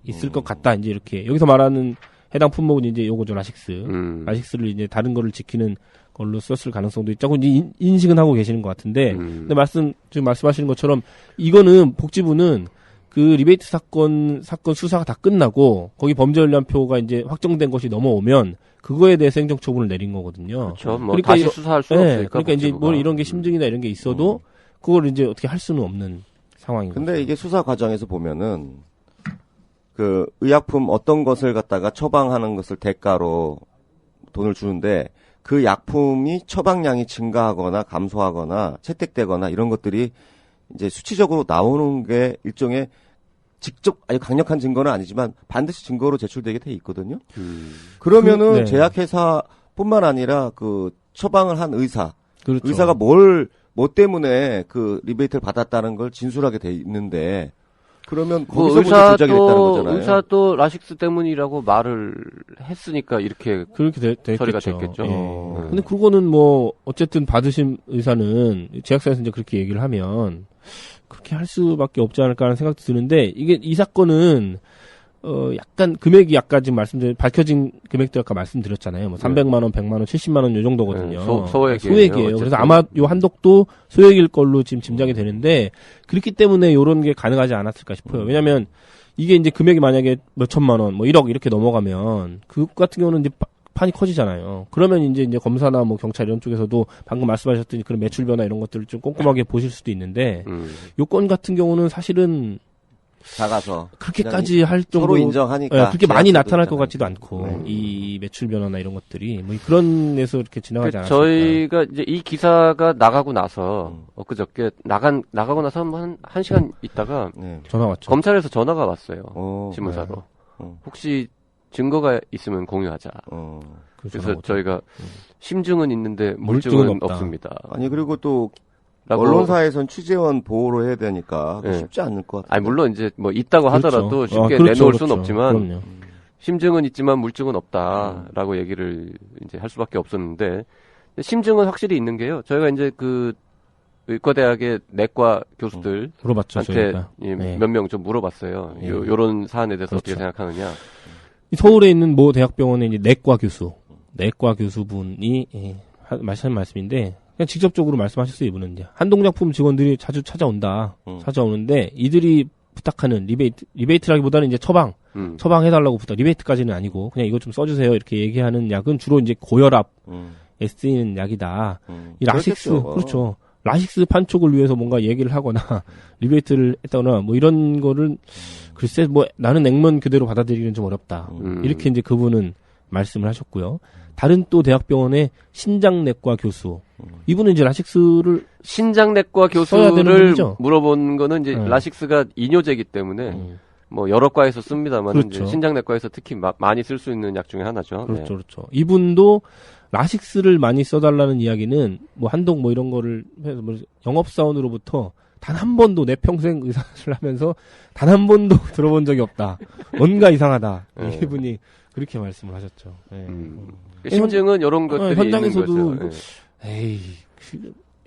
있을 것 같다. 이제 이렇게 여기서 말하는 해당 품목은 이제 요거죠, 라식스. 라식스를 이제 다른 거를 지키는 걸로 썼을 가능성도 있다고 이제 인식은 하고 계시는 것 같은데, 근데 지금 말씀하시는 것처럼 이거는 복지부는 그 리베이트 사건 수사가 다 끝나고 거기 범죄 일람표가 이제 확정된 것이 넘어오면 그거에 대해서 행정처분을 내린 거거든요. 그렇죠. 뭐 그러니까 다시 수사할 수는 없으니까. 그러니까 이제 뭐 이런 게 심증이나 이런 게 있어도 그걸 이제 어떻게 할 수는 없는 상황인 거죠. 근데 이게 수사 과정에서 보면은 그 의약품 어떤 것을 갖다가 처방하는 것을 대가로 돈을 주는데 그 약품이 처방량이 증가하거나 감소하거나 채택되거나 이런 것들이 이제 수치적으로 나오는 게 일종의 직접 아주 강력한 증거는 아니지만 반드시 증거로 제출되게 돼 있거든요. 그러면은 네. 제약회사뿐만 아니라 그 처방을 한 그렇죠. 의사가 뭐 때문에 그 리베이트를 받았다는 걸 진술하게 돼 있는데 그러면 거기서부터 조작이 됐다는 거잖아요. 의사도 라식스 때문이라고 말을 했으니까 이렇게 그렇게 처리가 됐겠죠. 됐겠죠. 예. 근데 그거는 뭐 어쨌든 받으신 의사는 제약사에서 이제 그렇게 얘기를 하면 그렇게 할 수밖에 없지 않을까 하는 생각도 드는데 이게 이 사건은 약간 금액이 아까 지금 밝혀진 금액도 아까 말씀드렸잖아요. 뭐 300만 원, 100만 원, 70만 원 요 정도거든요. 소액이에요. 그래서 아마 요 한독도 소액일 걸로 지금 짐작이 되는데 그렇기 때문에 요런 게 가능하지 않았을까 싶어요. 왜냐면 이게 이제 금액이 만약에 몇 천만 원, 뭐 1억 이렇게 넘어가면 그것 같은 경우는 이제 판이 커지잖아요. 그러면 이제 검사나 뭐 경찰 이런 쪽에서도 방금 말씀하셨던 그런 매출 변화 이런 것들을 좀 꼼꼼하게 보실 수도 있는데 요건 같은 경우는 사실은 작아서 그렇게까지 할 정도로 서로 인정하니까 그렇게 많이 나타날 것 같지도 있잖아요. 않고 이 매출 변화나 이런 것들이 뭐 그런 데서 이렇게 지나가지 않았을까. 저희가 이제 이 기사가 나가고 나서 엊그저께 나가고 나서 한 시간 있다가 전화 왔죠. 검찰에서 전화가 왔어요. 신문사로. 네. 혹시 증거가 있으면 공유하자. 그래서 저희가 심증은 있는데 물증은 없습니다. 아니 그리고 또 언론사에선 취재원 보호를 해야 되니까 쉽지 않을 것 같아요. 아니 물론 이제 뭐 있다고 하더라도 쉽게 내놓을 수는 없지만 심증은 있지만 물증은 없다라고 얘기를 이제 할 수밖에 없었는데 심증은 확실히 있는 게요. 저희가 이제 그 의과대학의 내과 교수들 물어봤죠. 한테 몇 명 좀 물어봤어요. 요런 사안에 대해서 어떻게 생각하느냐. 서울에 있는 모 대학병원의 이제 내과 교수분이 하신 말씀인데 그냥 직접적으로 말씀하셨어요. 이분은 이제 한독약품 직원들이 자주 찾아오는데 이들이 부탁하는 리베이트라기보다는 이제 처방해달라고 리베이트까지는 아니고 그냥 이거 좀 써주세요 이렇게 얘기하는 약은 주로 이제 고혈압에 쓰이는 약이다. 이 라식스 그렇죠. 라식스 판촉을 위해서 뭔가 얘기를 하거나 리베이트를 했다거나 뭐 이런 거를 글쎄 뭐 나는 액면 그대로 받아들이기는 좀 어렵다. 이렇게 이제 그분은 말씀을 하셨고요. 다른 또 대학병원의 신장내과 교수. 이분은 이제 라식스를 신장내과 교수를 물어본 거는 이제 라식스가 이뇨제이기 때문에 뭐 여러 과에서 씁니다만 그렇죠. 이제 신장내과에서 특히 많이 쓸 수 있는 약 중에 하나죠. 그렇죠, 그렇죠. 이분도 라식스를 많이 써달라는 이야기는 뭐 한독 뭐 이런 거를 해서 뭐 영업사원으로부터 단 한 번도 내 평생 의사를 하면서 단 한 번도 들어본 적이 없다. 뭔가 이상하다. 이분이 그렇게 말씀을 하셨죠. 심증은 이런 것들이 현장에서도 있는 거죠.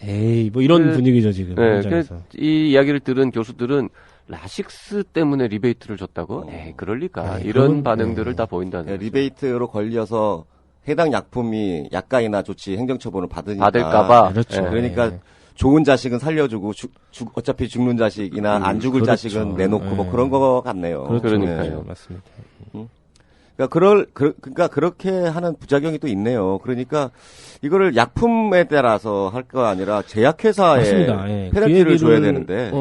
에이 뭐 이런 분위기죠 지금. 현장에서. 이 이야기를 들은 교수들은 라식스 때문에 리베이트를 줬다고? 그럴 리가. 이런 반응들을 다 보인다는 거죠. 리베이트로 걸려서 해당 약품이 약가이나 조치 행정처분을 받을까봐. 그렇죠. 그러니까 좋은 자식은 살려주고 어차피 죽는 자식이나 안 죽을 그렇죠. 자식은 내놓고 뭐 그런 거 같네요. 그러니까요. 맞습니다. 그러니까 그렇게 하는 부작용이 또 있네요. 그러니까 이거를 약품에 따라서 할 거 아니라 제약회사에 페널티를 줘야 되는데.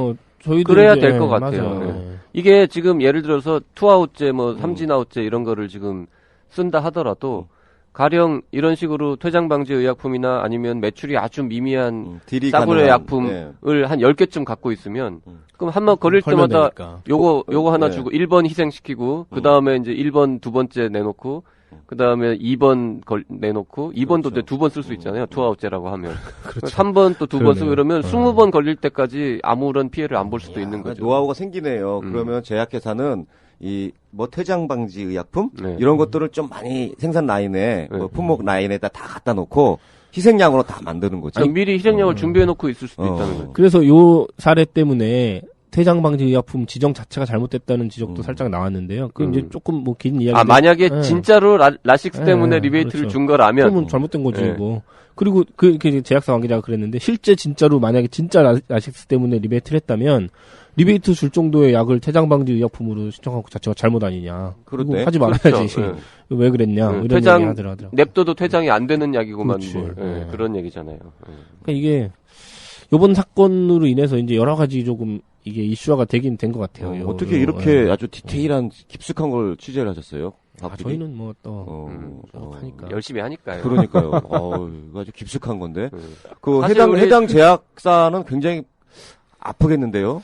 그래야 될 것 같아요. 이게 지금 예를 들어서 투아웃제, 뭐 삼진아웃제 이런 거를 지금 쓴다 하더라도 가령 이런 식으로 퇴장방지 의약품이나 아니면 매출이 아주 미미한 싸구려 약품을 한 10개쯤 갖고 있으면 그럼 한 번 걸릴 때마다 요거 하나 주고 1번 희생시키고 그 다음에 이제 1번 두 번째 내놓고 그 다음에 2번 내놓고 2번도 이제 2번 쓸 수 있잖아요. 투아웃제라고 하면. 그렇죠. 3번 또 2번 쓰고 이러면 20번 걸릴 때까지 아무런 피해를 안 볼 수도 있는 거죠. 노하우가 생기네요. 그러면 제약회사는 뭐 퇴장 방지 의약품 이런 것들을 좀 많이 생산 라인에 뭐 품목 라인에다 다 갖다 놓고 희생양으로 다 만드는 거죠. 아니, 미리 희생양을 준비해 놓고 있을 수도 있다는 거예요. 그래서 요 사례 때문에 퇴장 방지 의약품 지정 자체가 잘못됐다는 지적도 살짝 나왔는데요. 그 이제 조금 뭐 긴 이야기. 만약에 진짜로 라식스 때문에 리베이트를 그렇죠. 준 거라면 그러면 잘못된 거지 뭐. 그리고 그 제약사 관계자가 그랬는데 실제 진짜로 만약에 진짜 라식스 때문에 리베이트를 했다면 리베이트 줄 정도의 약을 퇴장 방지 의약품으로 신청한 것 자체가 잘못 아니냐. 그리고 하지 말아야지. 그렇죠. 왜 그랬냐. 이런 얘기 하더라고요. 냅둬도 퇴장이 안 되는 약이고만 그런 얘기잖아요. 그러니까 이게 요번 사건으로 인해서 이제 여러 가지 조금 이게 이슈화가 되긴 된 것 같아요. 어떻게 이렇게 아주 디테일한 깊숙한 걸 취재를 하셨어요? 저희는 뭐 또 하니까 열심히 하니까요. 그러니까요. 이거 아주 깊숙한 건데. 그 사실 해당 제약사는 굉장히 아프겠는데요.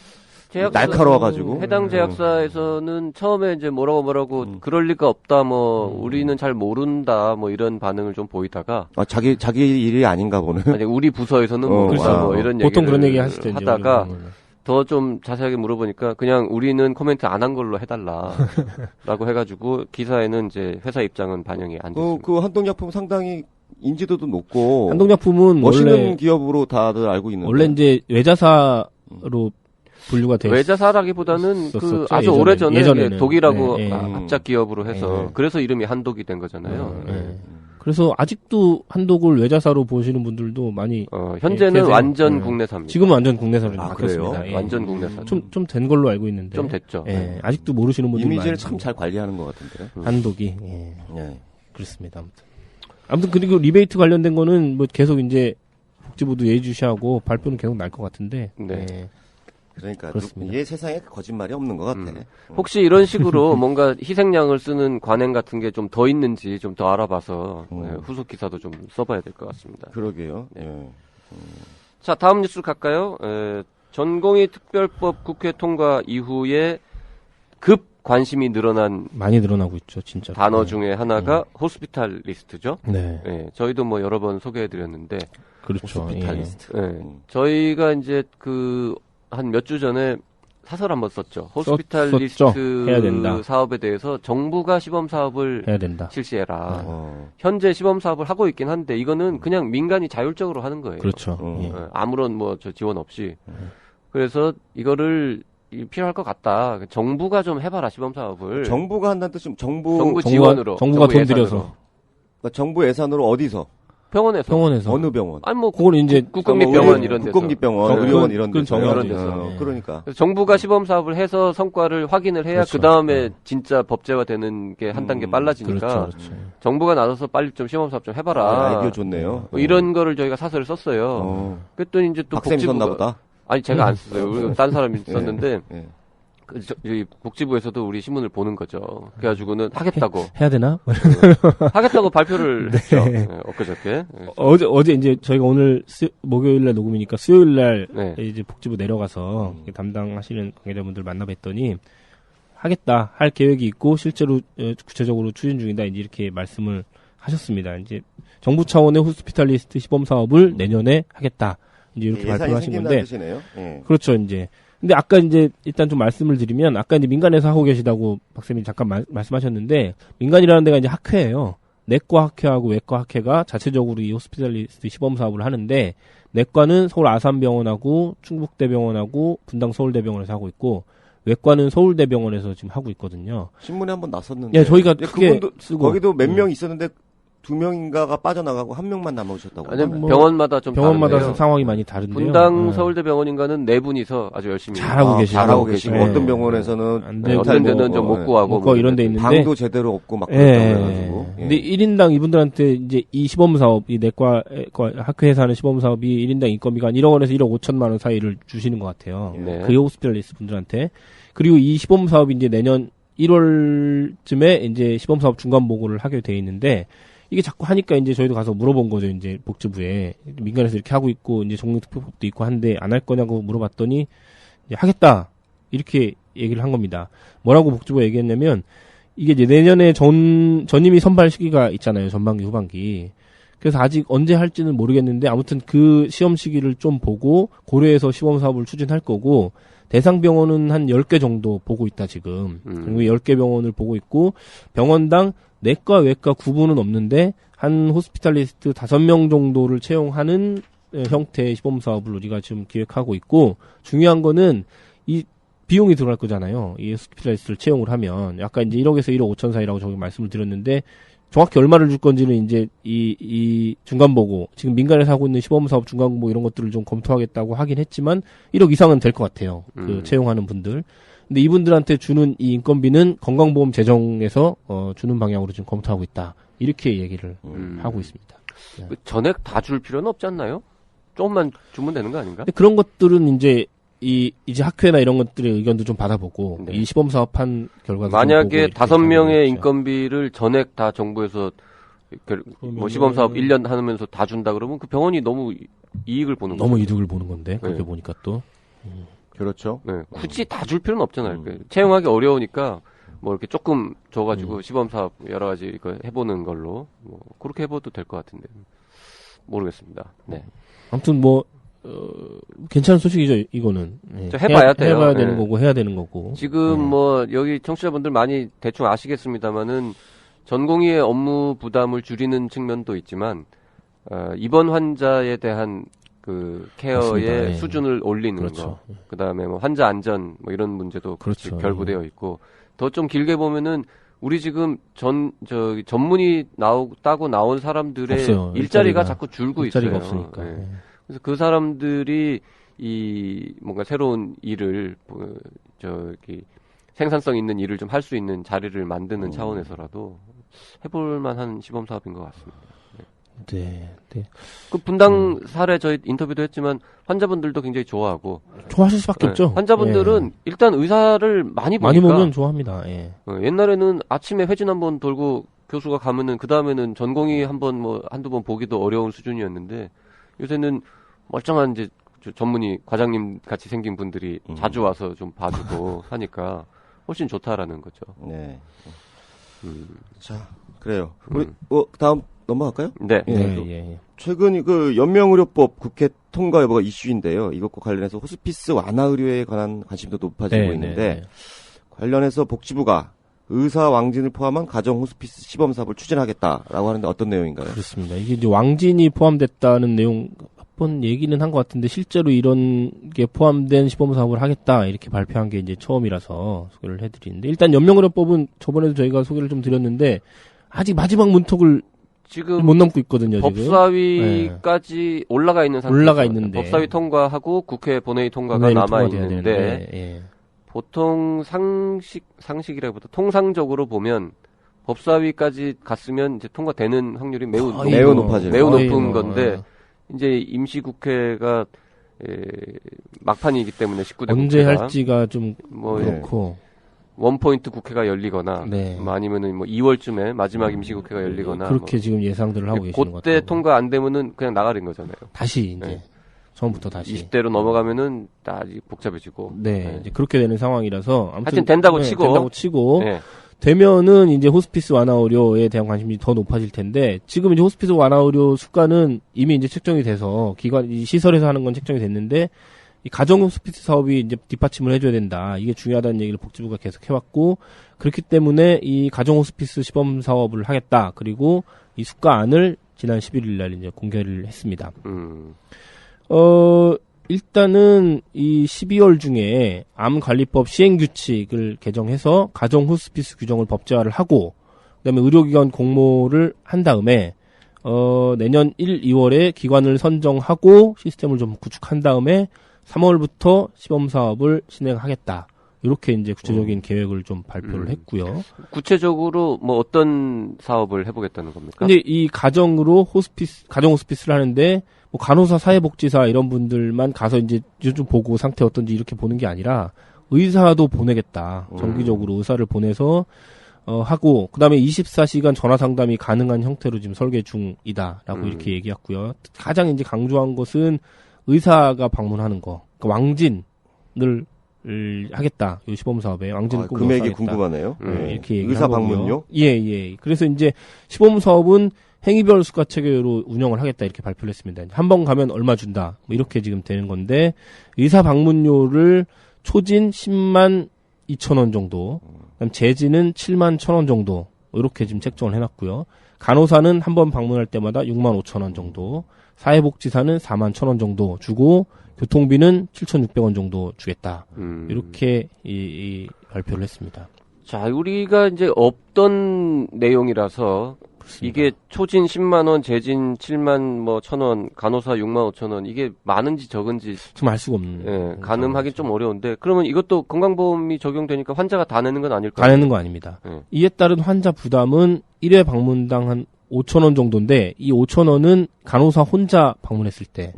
날카로워가지고. 해당 제약사에서는 처음에 이제 뭐라고 그럴 리가 없다, 우리는 잘 모른다, 이런 반응을 좀 보이다가. 자기 일이 아닌가 보는. 아니, 우리 부서에서는 이런 보통 얘기를 그런 얘기 하시죠. 하다가 더 좀 자세하게 물어보니까 그냥 우리는 코멘트 안 한 걸로 해달라라고 해가지고 기사에는 이제 회사 입장은 반영이 안 됐습니다. 그 한동약품 상당히 인지도도 높고. 한동약품은 멋있는 원래 기업으로 다들 알고 있는데. 원래 이제 외자사로 분류가 돼. 외자사라기보다는 그 아주 오래전에 독일하고 합작 기업으로 해서 그래서 이름이 한독이 된 거잖아요. 그래서 아직도 한독을 외자사로 보시는 분들도 많이 현재는 계세요. 완전 국내사입니다. 지금은 완전 국내사로 그래요? 바뀌었습니다. 완전 국내사. 좀 된 걸로 알고 있는데. 좀 됐죠. 아직도 모르시는 분들 이미지를 참 잘 관리하는 것 같은데. 한독이 그렇습니다. 아무튼 그리고 리베이트 관련된 거는 뭐 계속 이제 복지부도 예의주시하고 발표는 계속 날 것 같은데. 네. 그러니까 그렇습니다. 이게 세상에 거짓말이 없는 것 같아. 혹시 이런 식으로 뭔가 희생양을 쓰는 관행 같은 게 좀 더 있는지 좀 더 알아봐서 후속 기사도 좀 써봐야 될 것 같습니다. 그러게요. 자, 다음 뉴스 갈까요? 전공의 특별법 국회 통과 이후에 급 관심이 많이 늘어나고 있죠, 진짜. 단어 중에 하나가 호스피탈리스트죠. 네. 저희도 뭐 여러 번 소개해드렸는데. 그렇죠. 호스피탈리스트. 저희가 이제 한 몇 주 전에 사설 한번 썼죠. 호스피탈리스트 해야 된다. 사업에 대해서 정부가 시범 사업을 해야 된다. 실시해라. 현재 시범 사업을 하고 있긴 한데 이거는 그냥 민간이 자율적으로 하는 거예요. 그렇죠. 아무런 지원 없이. 그래서 이거를 필요할 것 같다. 정부가 좀 해봐라 시범 사업을. 정부가 한다는 뜻은 정부 지원으로. 정부가 돈 들여서. 그러니까 정부 예산으로 어디서? 병원에서. 어느 병원? 아니 그걸 이제 국공립병원 이런 데서. 국공립병원, 의료원 이런 데서. 이런 데서. 그러니까. 정부가 시범 사업을 해서 성과를 확인을 해야 그 다음에 진짜 법제화되는 게 한 단계 빨라지니까. 그렇죠. 정부가 나서서 빨리 좀 시범 사업 좀 해봐라. 아이디어 좋네요. 이런 거를 저희가 사설을 썼어요. 그랬더니 이제 또 박쌤이 썼나 보다. 아니 제가 안 썼어요. 우리 딴 사람이 썼는데. 복지부에서도 우리 신문을 보는 거죠. 그래가지고는 하겠다고. 해야 되나? 하겠다고 발표를 했죠. 엊그저께. 어제 이제 저희가 오늘 목요일날 녹음이니까 수요일날 이제 복지부 내려가서 담당하시는 관계자분들 만나뵀더니 하겠다, 할 계획이 있고 실제로 구체적으로 추진 중이다, 이제 이렇게 말씀을 하셨습니다. 이제 정부 차원의 호스피탈리스트 시범 사업을 내년에 하겠다, 이제 이렇게 발표를 하신 건데. 그렇죠, 이제. 근데 아까 이제 일단 좀 말씀을 드리면, 아까 이제 민간에서 하고 계시다고 박쌤이 잠깐 말씀하셨는데, 민간이라는 데가 이제 학회예요. 내과 학회하고 외과 학회가 자체적으로 이 호스피탈리스트 시범 사업을 하는데, 내과는 서울 아산병원하고 충북대병원하고 분당 서울대병원에서 하고 있고, 외과는 서울대병원에서 지금 하고 있거든요. 신문에 한번 났었는데. 예, 저희가 크게 쓰고. 거기도 몇 명 있었는데 2명인가가 빠져나가고 1명만 남아오셨다고. 아니, 병원마다 좀 병원마다 상황이 많이 다른데요. 분당 서울대병원인가는 4분이서 아주 열심히 잘하고 계시고, 어떤 병원에서는 어떤 데는 좀 못 구하고 이런 데 있는데 방도 제대로 없고 막 그랬다고. 근데 1인당 이분들한테 이제 이 시범 사업, 이 내과 학회에서 하는 시범 사업이 1인당 인건비가 한 1억 원에서 1억 5천만 원 사이를 주시는 것 같아요. 그 호스피탈리스트 분들한테. 그리고 이 시범 사업이 이제 내년 1월쯤에 이제 시범 사업 중간 보고를 하게 돼 있는데, 이게 자꾸 하니까 이제 저희도 가서 물어본 거죠. 이제 복지부에 민간에서 이렇게 하고 있고 이제 정립특별법도 있고 한데 안 할 거냐고 물어봤더니 이제 하겠다, 이렇게 얘기를 한 겁니다. 뭐라고 복지부가 얘기했냐면, 이게 이제 내년에 전임의 선발 시기가 있잖아요. 전반기 후반기. 그래서 아직 언제 할지는 모르겠는데 아무튼 그 시험 시기를 좀 보고 고려해서 시범 사업을 추진할 거고, 대상 병원은 한 10개 정도 보고 있다 지금. 그리고 10개 병원을 보고 있고, 병원당 내과 외과 구분은 없는데 한 호스피탈리스트 5명 정도를 채용하는 형태의 시범 사업을 우리가 지금 기획하고 있고, 중요한 거는 이 비용이 들어갈 거잖아요. 이 호스피탈리스트를 채용을 하면 약간 이제 1억에서 1억 5천 사이라고 저기 말씀을 드렸는데, 정확히 얼마를 줄 건지는 이제 이 중간 보고, 지금 민간에서 하고 있는 시범 사업 중간 보고 이런 것들을 좀 검토하겠다고 하긴 했지만 1억 이상은 될 것 같아요. 그 채용하는 분들. 근데 이분들한테 주는 이 인건비는 건강보험 재정에서 주는 방향으로 지금 검토하고 있다, 이렇게 얘기를 하고 있습니다. 전액 다 줄 필요는 없지 않나요? 조금만 주면 되는 거 아닌가? 근데 그런 것들은 이제 이제 학회나 이런 것들의 의견도 좀 받아보고 네. 이 시범 사업한 결과도 만약에 좀 보고 5명의 이렇게 인건비를 전액 다 정부에서 뭐 시범 사업 1년 하면서 다 준다 그러면 그 병원이 너무 이익을 보는 거죠. 너무 이득을 보는 건데 그렇게 네. 보니까 또 그렇죠. 네, 굳이 다 줄 필요는 없잖아요. 채용하기 어려우니까 뭐 이렇게 조금 줘가지고 시범 사업 여러 가지 이거 해보는 걸로 뭐 그렇게 해봐도 될 것 같은데 모르겠습니다. 네, 아무튼 뭐 괜찮은 소식이죠 이거는. 네. 저 해봐야 돼요. 해봐야 되는 네. 거고 해야 되는 거고. 지금 뭐 여기 청취자분들 많이 대충 아시겠습니다만은 전공의의 업무 부담을 줄이는 측면도 있지만 입원 환자에 대한 그 케어의 맞습니다. 예. 수준을 올리는 그렇죠. 거, 그 다음에 뭐 환자 안전 뭐 이런 문제도 같이 그렇죠. 결부되어 있고 더 좀 길게 보면은 우리 지금 전문의 따고 나온 사람들의 없어요. 일자리가 자꾸 줄고 일자리가 있어요. 없으니까. 예. 예. 그래서 그 사람들이 이 뭔가 새로운 일을 생산성 있는 일을 좀 할 수 있는 자리를 만드는 차원에서라도 해볼 만한 시범 사업인 것 같습니다. 네. 네. 그 분당 사례 저희 인터뷰도 했지만 환자분들도 굉장히 좋아하고 좋아하실 수밖에 네. 없죠. 환자분들은 예. 일단 의사를 많이 많이 보니까 보면 좋아합니다. 예. 옛날에는 아침에 회진 한번 돌고 교수가 가면은 그 다음에는 전공의 한번 뭐 한두 번 보기도 어려운 수준이었는데 요새는 멀쩡한 이제 전문의 과장님 같이 생긴 분들이 자주 와서 좀 봐주고 하니까 훨씬 좋다라는 거죠. 네. 자, 그래요. 우리 다음 넘어갈까요? 네. 예. 최근 그 연명의료법 국회 통과 여부가 이슈인데요. 이것과 관련해서 호스피스 완화 의료에 관한 관심도 높아지고 있는데 관련해서 복지부가 의사 왕진을 포함한 가정 호스피스 시범 사업을 추진하겠다라고 하는데 어떤 내용인가요? 그렇습니다. 이게 이제 왕진이 포함됐다는 내용 몇 번 얘기는 한 것 같은데 실제로 이런 게 포함된 시범 사업을 하겠다 이렇게 발표한 게 이제 처음이라서 소개를 해드리는데 일단 연명의료법은 저번에도 저희가 소개를 좀 드렸는데 아직 마지막 문턱을 지금 못 넘고 있거든요. 법사위까지 올라가 있는 상태에서 올라가 있는데 법사위 통과하고 국회 본회의 통과가 남아 있는데 보통 상식이라기보다 통상적으로 보면 법사위까지 갔으면 이제 통과되는 확률이 매우 높아져요. 매우 높은 건데 이제 임시국회가 막판이기 때문에 19대 언제 국회가 할지가 좀 뭐 그렇고 원포인트 국회가 열리거나 네. 뭐 아니면은 뭐 2월쯤에 마지막 임시국회가 열리거나 그렇게 뭐 지금 예상들을 하고 계시는 것 그때 같아요. 통과 안 되면은 그냥 나가는 거잖아요. 다시 이제 네. 처음부터 다시 20대로 넘어가면은 아직 복잡해지고. 네, 이제 그렇게 되는 상황이라서 아무튼 하여튼 된다고 치고. 네. 되면은 이제 호스피스 완화 의료에 대한 관심이 더 높아질 텐데 지금 이제 호스피스 완화 의료 수가는 이미 이제 책정이 돼서 이 시설에서 하는 건 책정이 됐는데 이 가정 호스피스 사업이 이제 뒷받침을 해줘야 된다. 이게 중요하다는 얘기를 복지부가 계속 해왔고 그렇기 때문에 이 가정 호스피스 시범 사업을 하겠다. 그리고 이 수가안을 지난 11일 날 이제 공개를 했습니다. 일단은 이 12월 중에 암관리법 시행규칙을 개정해서 가정 호스피스 규정을 법제화를 하고 그다음에 의료기관 공모를 한 다음에 내년 1, 2월에 기관을 선정하고 시스템을 좀 구축한 다음에 3월부터 시범 사업을 진행하겠다. 이렇게 이제 구체적인 계획을 좀 발표를 했고요. 구체적으로 뭐 어떤 사업을 해보겠다는 겁니까? 근데 이 가정 호스피스를 하는데 뭐 간호사, 사회복지사 이런 분들만 가서 이제 좀 보고 상태 어떤지 이렇게 보는 게 아니라 의사도 보내겠다. 정기적으로 의사를 보내서 하고 그다음에 24시간 전화 상담이 가능한 형태로 지금 설계 중이다라고 이렇게 얘기했고요. 가장 이제 강조한 것은 의사가 방문하는 거. 그러니까 왕진을 하겠다. 이 시범 사업에 왕진 꼭 금액이 하겠다. 궁금하네요. 이렇게 얘기를 의사 한 거고요. 방문요? 예. 그래서 이제 시범 사업은 행위별 수가 체계로 운영을 하겠다 이렇게 발표를 했습니다. 한 번 가면 얼마 준다. 뭐 이렇게 지금 되는 건데 의사 방문료를 초진 10만 2천 원 정도, 그다음 재진은 7만 1천 원 정도 이렇게 지금 책정을 해놨고요. 간호사는 한 번 방문할 때마다 6만 5천 원 정도, 사회복지사는 4만 1천 원 정도 주고 교통비는 7,600원 정도 주겠다. 이렇게 이 발표를 했습니다. 자, 우리가 이제 없던 내용이라서 그렇습니다. 이게 초진 10만 원, 재진 7만 뭐 1,000원, 간호사 6만 5천 원 이게 많은지 적은지 좀 알 수가 없는. 예, 가늠하기 좀 어려운데 그러면 이것도 건강보험이 적용되니까 환자가 다 내는 건 아닐 다 거예요? 내는 거 아닙니다. 이에 따른 환자 부담은 1회 방문당 한 5,000원 정도인데 이 5,000원은 간호사 혼자 방문했을 때는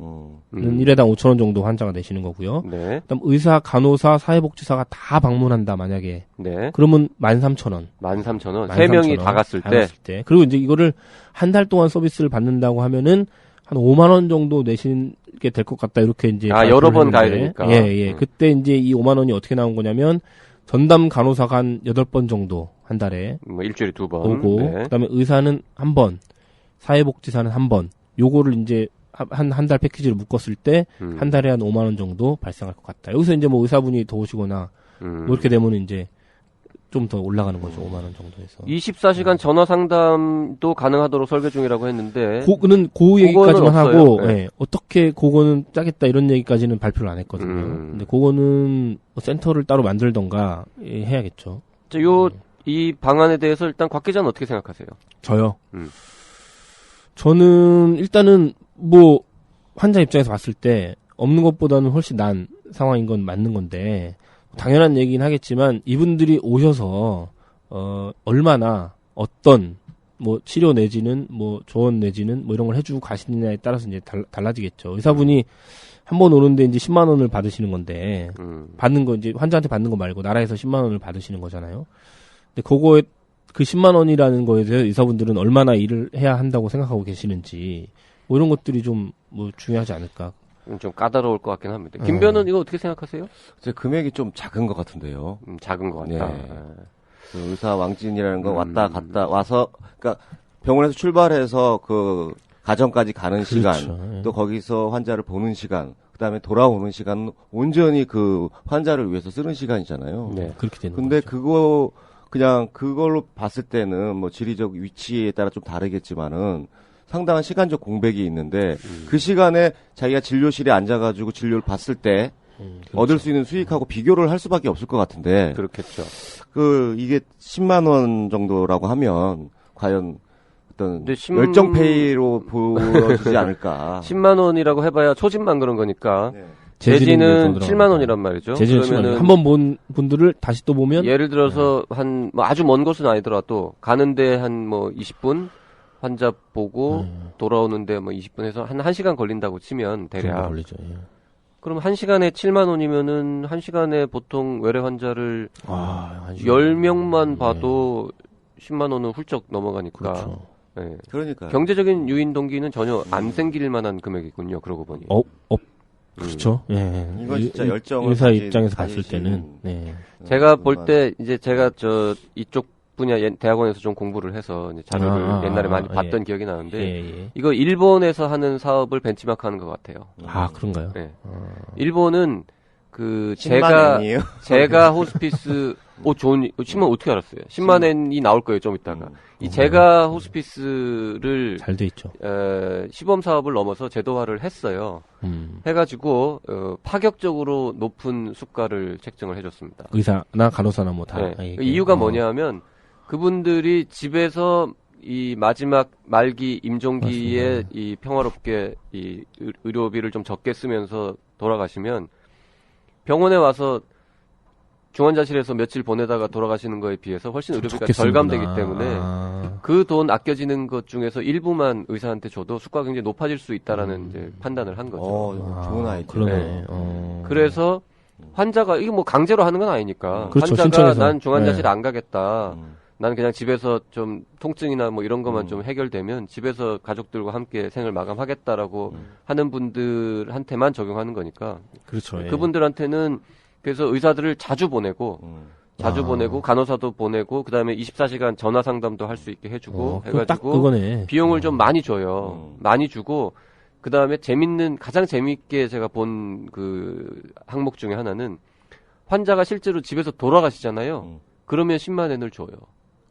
1회당 5,000원 정도 환자가 내시는 거고요. 네. 그다음 의사, 간호사, 사회복지사가 다 방문한다 만약에. 네. 그러면 13,000원. 13,000원. 3명이 다 갔을 때. 그리고 이제 이거를 한 달 동안 서비스를 받는다고 하면은 한 5만 원 정도 내시게 될 것 같다. 이렇게 이제 여러 번 가야 되니까. 예. 그때 이제 이 5만 원이 어떻게 나온 거냐면 전담 간호사가 한 8번 정도 한 달에 뭐 일주일에 2번 오고 네. 그다음에 의사는 한 번, 사회복지사는 한 번. 요거를 이제 한 달 패키지로 묶었을 때 한 달에 한 5만 원 정도 발생할 것 같다. 여기서 이제 뭐 의사분이 더 오시거나 뭐 이렇게 되면 이제 좀 더 올라가는 거죠. 5만 원 정도에서. 24시간 전화 상담도 가능하도록 설계 중이라고 했는데 그는 그 얘기까지만 하고 네. 예, 어떻게 그거는 짜겠다 이런 얘기까지는 발표를 안 했거든요. 근데 그거는 뭐 센터를 따로 만들던가 해야겠죠. 이 방안에 대해서 일단 곽 기자는 어떻게 생각하세요? 저요. 저는 일단은 뭐 환자 입장에서 봤을 때 없는 것보다는 훨씬 나은 상황인 건 맞는 건데 당연한 얘기긴 하겠지만 이분들이 오셔서 얼마나 어떤 뭐 치료 내지는 뭐 조언 내지는 뭐 이런 걸 해주고 가시느냐에 따라서 이제 달라지겠죠. 의사분이 한 번 오는데 이제 10만 원을 받으시는 건데 받는 거 이제 환자한테 받는 거 말고 나라에서 10만 원을 받으시는 거잖아요. 근데 그거에 그 10만 원이라는 거에 대해서 의사분들은 얼마나 일을 해야 한다고 생각하고 계시는지 뭐 이런 것들이 좀 뭐 중요하지 않을까. 좀 까다로울 것 같긴 합니다. 김 변호는 이거 어떻게 생각하세요? 제 금액이 좀 작은 것 같은데요. 작은 것 같다. 네. 그 의사 왕진이라는 거 왔다 갔다 와서, 그러니까 병원에서 출발해서 그 가정까지 가는 그렇죠. 시간, 또 거기서 환자를 보는 시간, 그다음에 돌아오는 시간 온전히 그 환자를 위해서 쓰는 시간이잖아요. 네. 그렇게 되는 근데 거죠. 그냥 그걸로 봤을 때는 뭐 지리적 위치에 따라 좀 다르겠지만은 상당한 시간적 공백이 있는데 그 시간에 자기가 진료실에 앉아가지고 진료를 봤을 때 그렇죠. 얻을 수 있는 수익하고 비교를 할 수밖에 없을 것 같은데 그렇겠죠. 이게 10만 원 정도라고 하면 과연 어떤 근데 열정페이로 보여지지 않을까. 10만 원이라고 해봐야 초집만 그런 거니까 네. 재지는 7만 원이란 말이죠. 그러면은 한 번 본 분들을 다시 또 보면 예를 들어서 뭐 아주 먼 곳은 아니더라도 가는데 한 뭐 20분 환자 보고 돌아오는데 뭐 20분 해서 한 1시간 걸린다고 치면 대략 걸리죠. 예. 그럼 1시간에 7만 원이면은 1시간에 보통 외래 환자를 10명만 봐도 10만 원은 훌쩍 넘어가니까. 그렇죠. 예. 그러니까 경제적인 유인 동기는 전혀 안 생길 만한 금액이군요. 그러고 보니. 그렇죠. 예. 이건 진짜 열정을 의사 가진- 입장에서 봤을 가지신- 때는 네. 제가 볼 때 이제 제가 이쪽 분야 대학원에서 좀 공부를 해서 이제 자료를 옛날에 많이 봤던 기억이 나는데 예. 이거 일본에서 하는 사업을 벤치마크하는 것 같아요. 아 그런가요? 네. 일본은 그 10만 엔이에요? 제가 호스피스 좋은 10만 어떻게 알았어요? 10만 엔이 나올 거예요 좀 이따가. 이 제가 호스피스를 잘 돼 있죠. 시범 사업을 넘어서 제도화를 했어요. 해가지고 파격적으로 높은 수가를 책정을 해줬습니다. 의사나 간호사나 뭐 다. 네. 이유가 뭐냐하면 그분들이 집에서 이 마지막 말기 임종기에 맞습니다. 이 평화롭게 이 의료비를 좀 적게 쓰면서 돌아가시면 병원에 와서 중환자실에서 며칠 보내다가 돌아가시는 거에 비해서 훨씬 의료비가 절감되기 때문에 그 돈 아껴지는 것 중에서 일부만 의사한테 줘도 수가가 굉장히 높아질 수 있다라는 이제 판단을 한 거죠. 좋은 아이디어. 그러네. 그래서 환자가 이게 뭐 강제로 하는 건 아니니까 그렇죠, 환자가 신청해서. 난 중환자실 네. 안 가겠다. 나는 그냥 집에서 좀 통증이나 뭐 이런 것만 좀 해결되면 집에서 가족들과 함께 생을 마감하겠다라고 하는 분들한테만 적용하는 거니까. 그렇죠. 예. 그분들한테는 그래서 의사들을 자주 보내고 보내고 간호사도 보내고 그다음에 24시간 전화 상담도 할 수 있게 해주고 딱 해가지고 그거네. 비용을 좀 많이 줘요. 많이 주고 그다음에 가장 재미있게 제가 본 그 항목 중에 하나는 환자가 실제로 집에서 돌아가시잖아요. 그러면 10만 엔을 줘요.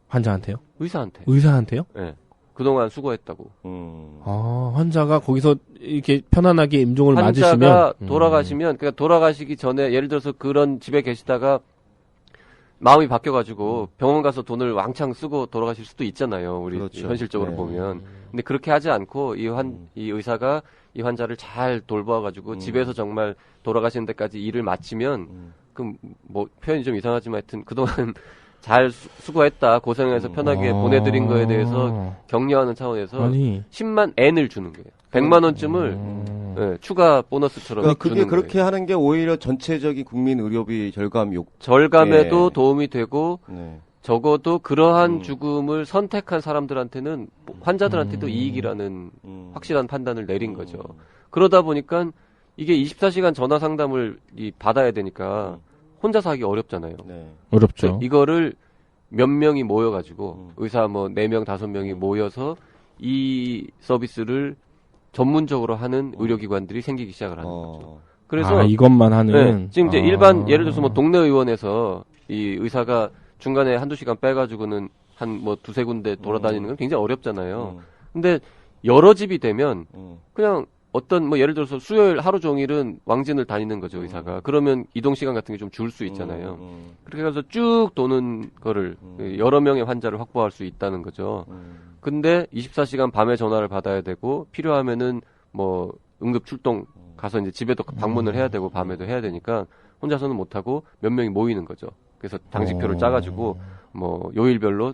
환자한테요? 의사한테. 의사한테요? 네. 그동안 수고했다고. 환자가 거기서 이렇게 편안하게 임종을 환자가 맞으시면 돌아가시면 그러니까 돌아가시기 전에 예를 들어서 그런 집에 계시다가 마음이 바뀌어가지고 병원 가서 돈을 왕창 쓰고 돌아가실 수도 있잖아요. 우리 그렇죠. 현실적으로 네. 보면. 근데 그렇게 하지 않고 이 의사가 이 환자를 잘 돌봐가지고 집에서 정말 돌아가시는 데까지 일을 마치면 그럼 뭐 표현이 좀 이상하지만 하여튼 그동안 잘 수고했다, 고생해서 편하게 보내드린 거에 대해서 격려하는 차원에서 아니. 10만 N을 주는 거예요. 100만 원쯤을 예, 추가 보너스처럼 그러니까 그게 주는 그렇게 거예요. 하는 게 오히려 전체적인 국민 의료비 절감에도 예. 도움이 되고 네. 적어도 그러한 죽음을 선택한 사람들한테는 환자들한테도 이익이라는 확실한 판단을 내린 거죠. 그러다 보니까 이게 24시간 전화 상담을 받아야 되니까 혼자서 하기 어렵잖아요. 네. 어렵죠. 이거를 몇 명이 모여가지고 의사 뭐 4명, 5명이 모여서 이 서비스를 전문적으로 하는 의료기관들이 생기기 시작을 하는 거죠. 그래서 이것만 하는. 네, 지금 이제 일반 예를 들어서 뭐 동네 의원에서 이 의사가 중간에 한두 시간 빼가지고는 한 뭐 두세 군데 돌아다니는 건 굉장히 어렵잖아요. 근데 여러 집이 되면 그냥 어떤 뭐 예를 들어서 수요일 하루 종일은 왕진을 다니는 거죠, 의사가. 그러면 이동 시간 같은 게 좀 줄 수 있잖아요. 그렇게 해서 쭉 도는 거를 여러 명의 환자를 확보할 수 있다는 거죠. 근데 24시간 밤에 전화를 받아야 되고 필요하면은 뭐 응급 출동 가서 이제 집에도 방문을 해야 되고 밤에도 해야 되니까 혼자서는 못 하고 몇 명이 모이는 거죠. 그래서 당직표를 짜가지고 뭐 요일별로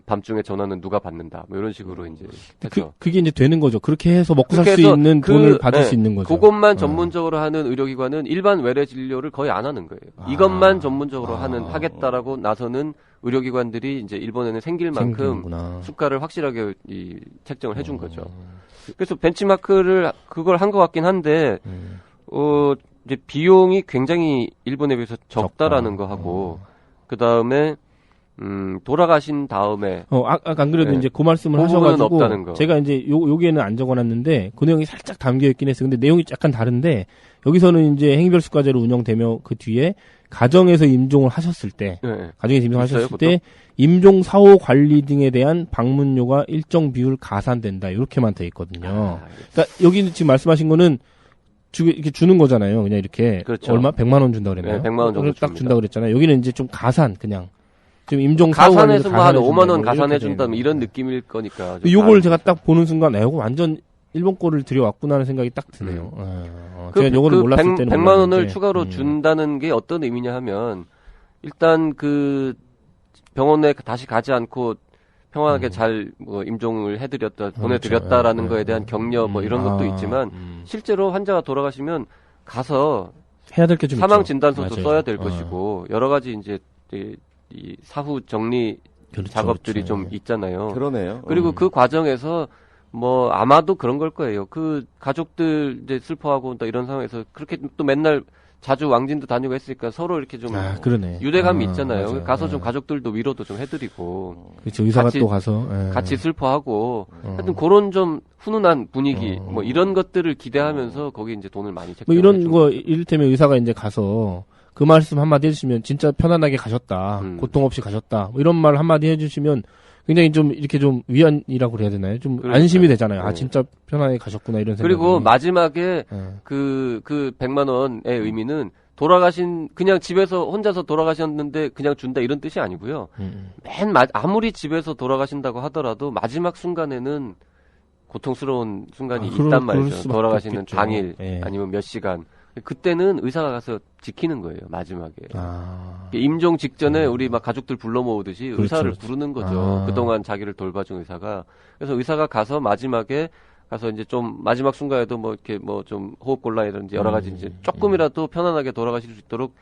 밤중에 전화는 누가 받는다 뭐 이런 식으로 이제 해서 그게 이제 되는 거죠. 그렇게 해서 먹고 살 수 그렇게 해서 있는 돈을 받을 수 있는 거죠. 그것만 전문적으로 하는 의료기관은 일반 외래 진료를 거의 안 하는 거예요. 이것만 전문적으로 하겠다라고 나서는 의료기관들이 이제 일본에는 생길 만큼 생기는구나. 수가를 확실하게 책정을 해준 거죠. 그래서 벤치마크를 그걸 한 것 같긴 한데 이제 비용이 굉장히 일본에 비해서 적다라는 거 하고 그 다음에 돌아가신 다음에 안 그래도 네. 이제 그 말씀을 그 부분은 하셔가지고 없다는 거. 제가 이제 여기에는 안 적어놨는데 그 내용이 살짝 담겨 있긴 했어요. 근데 내용이 약간 다른데 여기서는 이제 행위별 수가제로 운영되며 그 뒤에 가정에서 임종을 하셨을 때, 네. 가정에서 임종을 있어요, 하셨을 때 임종 사후 관리 등에 대한 방문료가 일정 비율 가산된다 이렇게만 돼 있거든요. 그러니까 여기는 지금 말씀하신 거는 이렇게 주는 거잖아요. 그냥 이렇게 그렇죠. 얼마 100만 원 준다 그랬나요? 네, 100만 원 정도 딱 줍니다. 준다 그랬잖아요. 여기는 이제 좀 가산 그냥. 지금 임종 사후 가산해서 뭐 한 관리도 5만 원 가산해준다, 가산해 이렇게 준다면 되는 이런 거죠. 느낌일 거니까. 좀 요걸 다른 제가 거죠. 딱 보는 순간, 이거 완전 일본 거를 들여왔구나라는 생각이 딱 드네요. 그, 제가 요거를 몰랐을 때는 100만 원을 몰랐는데. 추가로 준다는 게 어떤 의미냐 하면 일단 그 병원에 다시 가지 않고 평안하게 잘 뭐 임종을 해드렸다, 보내드렸다라는 거에 대한 격려 뭐 이런 것도 있지만 실제로 환자가 돌아가시면 가서 해야 될 게 좀 사망 있죠. 진단서도 맞아요. 써야 될 것이고 여러 가지 이제 이 사후 정리 그렇죠, 작업들이 그렇죠. 좀 있잖아요. 그러네요. 그리고 그 과정에서 뭐 아마도 그런 걸 거예요. 그 가족들 이제 슬퍼하고 또 이런 상황에서 그렇게 또 맨날 자주 왕진도 다니고 했으니까 서로 이렇게 좀 그러네. 유대감이 있잖아요. 맞아요. 가서 좀 가족들도 위로도 좀 해드리고 그렇죠. 의사가 같이- 또 가서 같이 슬퍼하고 하여튼 그런 좀 훈훈한 분위기 뭐 이런 것들을 기대하면서 거기 이제 돈을 많이 뭐 책정해 이런 준 거 이를테면 의사가 이제 가서 그 말씀 한마디 해주시면 진짜 편안하게 가셨다, 고통 없이 가셨다, 뭐 이런 말 한마디 해주시면 굉장히 좀 이렇게 좀 위안이라고 그래야 되나요? 좀 그러니까요. 안심이 되잖아요. 아 네. 진짜 편안하게 가셨구나 이런 생각이. 그리고 마지막에 네. 그 100만 원의 의미는 돌아가신 그냥 집에서 혼자서 돌아가셨는데 그냥 준다 이런 뜻이 아니고요. 아무리 집에서 돌아가신다고 하더라도 마지막 순간에는 고통스러운 순간이 있단 그럴 말이죠. 수밖에 돌아가시는 없겠죠. 당일 예. 아니면 몇 시간. 그때는 의사가 가서 지키는 거예요. 마지막에. 아, 임종 직전에 우리 막 가족들 불러 모으듯이 그렇죠, 의사를 그렇죠. 부르는 거죠. 아. 그동안 자기를 돌봐준 의사가. 그래서 의사가 가서 마지막에 가서 이제 좀 마지막 순간에도 뭐 이렇게 뭐 좀 호흡 곤란이라든지 여러 가지 이제 조금이라도 편안하게 돌아가실 수 있도록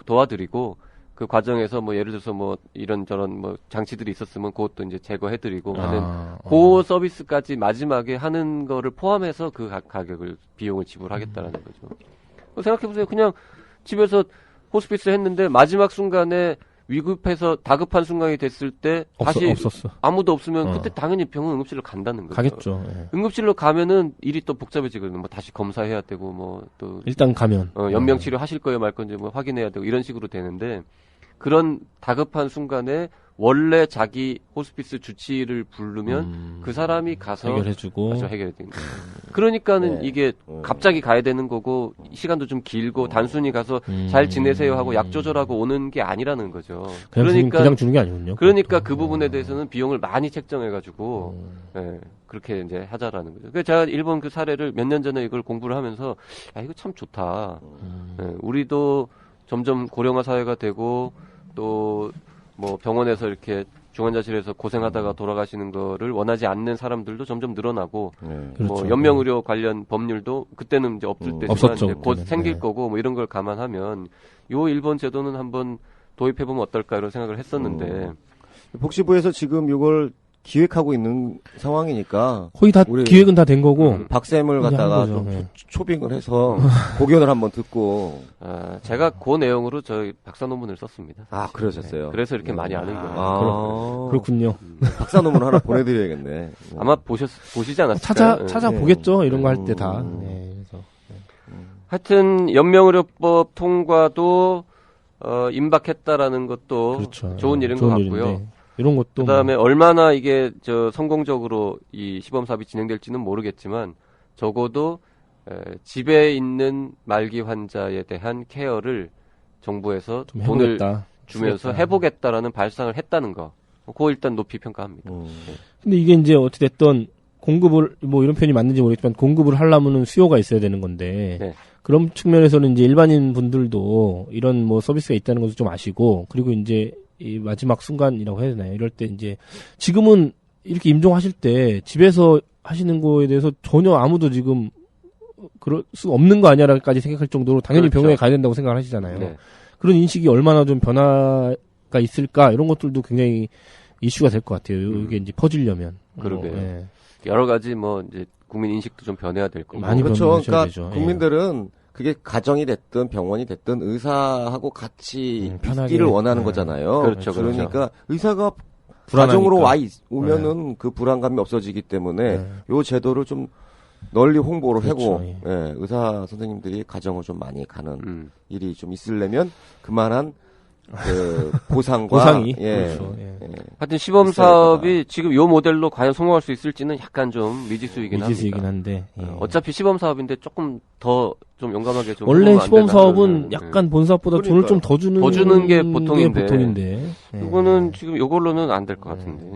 도와드리고 그 과정에서 뭐 예를 들어서 뭐 이런저런 뭐 장치들이 있었으면 그것도 이제 제거해드리고 하는 그 서비스까지 마지막에 하는 거를 포함해서 그 가격을 비용을 지불하겠다라는 거죠. 생각해보세요. 그냥 집에서 호스피스 했는데 마지막 순간에 위급해서 다급한 순간이 됐을 때 다시 없었어. 아무도 없으면 그때 당연히 병원 응급실로 간다는 거죠. 가겠죠. 예. 응급실로 가면은 일이 또 복잡해지거든요. 뭐 다시 검사해야 되고 뭐 또 일단 가면 연명 치료 하실 거예요 말 건지 뭐 확인해야 되고 이런 식으로 되는데 그런 다급한 순간에 원래 자기 호스피스 주치의를 부르면 그 사람이 가서 해결해주고 해결해 드립니다. 그러니까는 네. 이게 갑자기 가야 되는 거고 시간도 좀 길고 단순히 가서 잘 지내세요 하고 약 조절하고 오는 게 아니라는 거죠. 그냥 주는 게 아니군요. 그러니까 그 부분에 대해서는 비용을 많이 책정해가지고 예, 그렇게 이제 하자라는 거죠. 그래서 제가 일본 그 사례를 몇 년 전에 이걸 공부를 하면서 야 이거 참 좋다. 예, 우리도 점점 고령화 사회가 되고 또 뭐 병원에서 이렇게 중환자실에서 고생하다가 돌아가시는 거를 원하지 않는 사람들도 점점 늘어나고 그렇죠. 뭐 연명의료 관련 법률도 그때는 이제 없을 때지만 없었죠, 이제 곧 그때는. 생길 거고 뭐 이런 걸 감안하면 요 일본 제도는 한번 도입해보면 어떨까 이런 생각을 했었는데 복지부에서 지금 이걸 기획하고 있는 상황이니까 거의 다 우리 기획은 다 된 거고 박쌤을 이제 갖다가 하는 거죠. 좀 네. 초빙을 해서 고견을 한번 듣고 제가 그 내용으로 저희 박사 논문을 썼습니다. 그러셨어요. 그래서 이렇게 많이 아는 거예요. 그렇군요. 박사 논문 하나 보내드려야겠네. 아마 보시지 않았을까요? 찾아보겠죠. 이런 거 할 때 다. 그래서. 하여튼 연명의료법 통과도 임박했다라는 것도 그렇죠. 좋은 일인 것 같고요. 일인데, 이런 것도 그다음에 얼마나 이게 성공적으로 이 시범 사업이 진행될지는 모르겠지만 적어도 집에 있는 말기 환자에 대한 케어를 정부에서 좀 돈을 해보겠다. 주면서 해보겠다라는 발상을 했다는 거. 그거 일단 높이 평가합니다. 근데 이게 이제 어찌됐든 공급을 뭐 이런 표현이 맞는지 모르겠지만 공급을 하려면은 수요가 있어야 되는 건데 네. 그런 측면에서는 이제 일반인 분들도 이런 뭐 서비스가 있다는 것을 좀 아시고 그리고 이제 이 마지막 순간이라고 해야 되나요? 이럴 때 이제 지금은 이렇게 임종하실 때 집에서 하시는 거에 대해서 전혀 아무도 지금 그럴 수 없는 거 아니야라까지 생각할 정도로 당연히 그렇죠. 병원에 가야 된다고 생각을 하시잖아요. 네. 그런 인식이 얼마나 좀 변화가 있을까 이런 것들도 굉장히 이슈가 될 것 같아요. 이게 이제 퍼지려면. 그러게요. 네. 여러 가지 뭐 이제 국민 인식도 좀 변해야 될 거고. 많이 그렇죠. 변하셔야 그러니까 되죠. 국민들은 그게 가정이 됐든 병원이 됐든 의사하고 같이 편하게. 있기를 원하는 거잖아요. 그렇죠, 그러니까 의사가 불안하니까. 가정으로 오면은 그 불안감이 없어지기 때문에 요 제도를 좀 널리 홍보를 그렇죠, 하고 예. 의사 선생님들이 가정을 좀 많이 가는 일이 좀 있으려면 그만한 그 보상이 예. 그렇죠. 예. 하여튼 시범 있어야 사업이 지금 요 모델로 과연 성공할 수 있을지는 약간 좀 미지수이긴 미지수이긴 합니다. 한데 예. 어차피 시범 사업인데 조금 더 좀 용감하게 좀 원래 해보면 안 시범 되나 사업은 그러는, 약간 본 사업보다 돈을 좀 더 주는 더 주는 게 보통인데. 예. 이거는 지금 요걸로는 안 될 것 같은데. 예.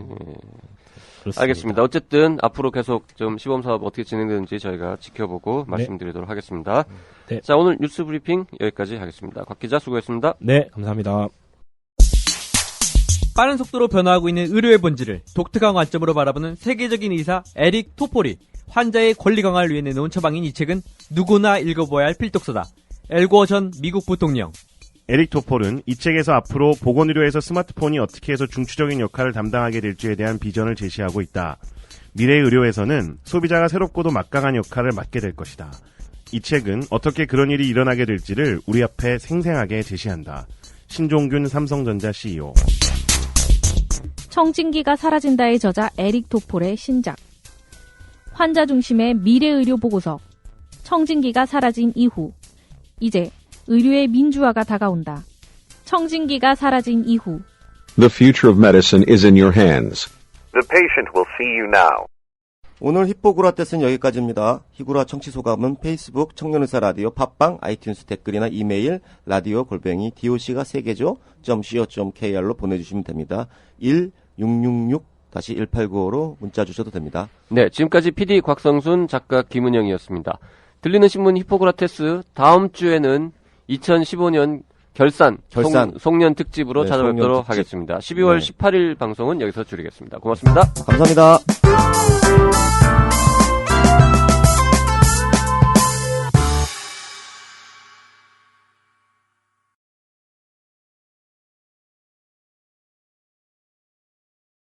그렇습니다. 알겠습니다. 어쨌든 앞으로 계속 좀 시범 사업 어떻게 진행되는지 저희가 지켜보고 말씀드리도록 하겠습니다. 네. 자, 오늘 뉴스 브리핑 여기까지 하겠습니다. 곽 기자 수고했습니다. 네, 감사합니다. 빠른 속도로 변화하고 있는 의료의 본질을 독특한 관점으로 바라보는 세계적인 의사 에릭 토폴이 환자의 권리 강화를 위해 내놓은 처방인 이 책은 누구나 읽어보아야 할 필독서다. 엘고어 전 미국 부통령. 에릭 토폴은 이 책에서 앞으로 보건의료에서 스마트폰이 어떻게 해서 중추적인 역할을 담당하게 될지에 대한 비전을 제시하고 있다. 미래의 의료에서는 소비자가 새롭고도 막강한 역할을 맡게 될 것이다. 이 책은 어떻게 그런 일이 일어나게 될지를 우리 앞에 생생하게 제시한다. 신종균 삼성전자 CEO. 청진기가 사라진다의 저자 에릭 토폴의 신작. 환자 중심의 미래 의료 보고서. 청진기가 사라진 이후. 이제 의료의 민주화가 다가온다. 청진기가 사라진 이후. The future of medicine is in your hands. The patient will see you now. 오늘 히포그라테스는 여기까지입니다. 히구라 청취 소감은 페이스북 청년의사 라디오 팟빵 아이튠스 댓글이나 이메일 radio@doc가 3개죠. .co.kr로 보내주시면 됩니다. 1666-1895로 문자 주셔도 됩니다. 네, 지금까지 PD 곽성순, 작가 김은영이었습니다. 들리는 신문 히포크라테스 다음 주에는 2015년 결산. 송년 특집으로 네, 찾아뵙도록 송년 특집. 하겠습니다. 12월 네. 18일 방송은 여기서 줄이겠습니다. 고맙습니다. 감사합니다.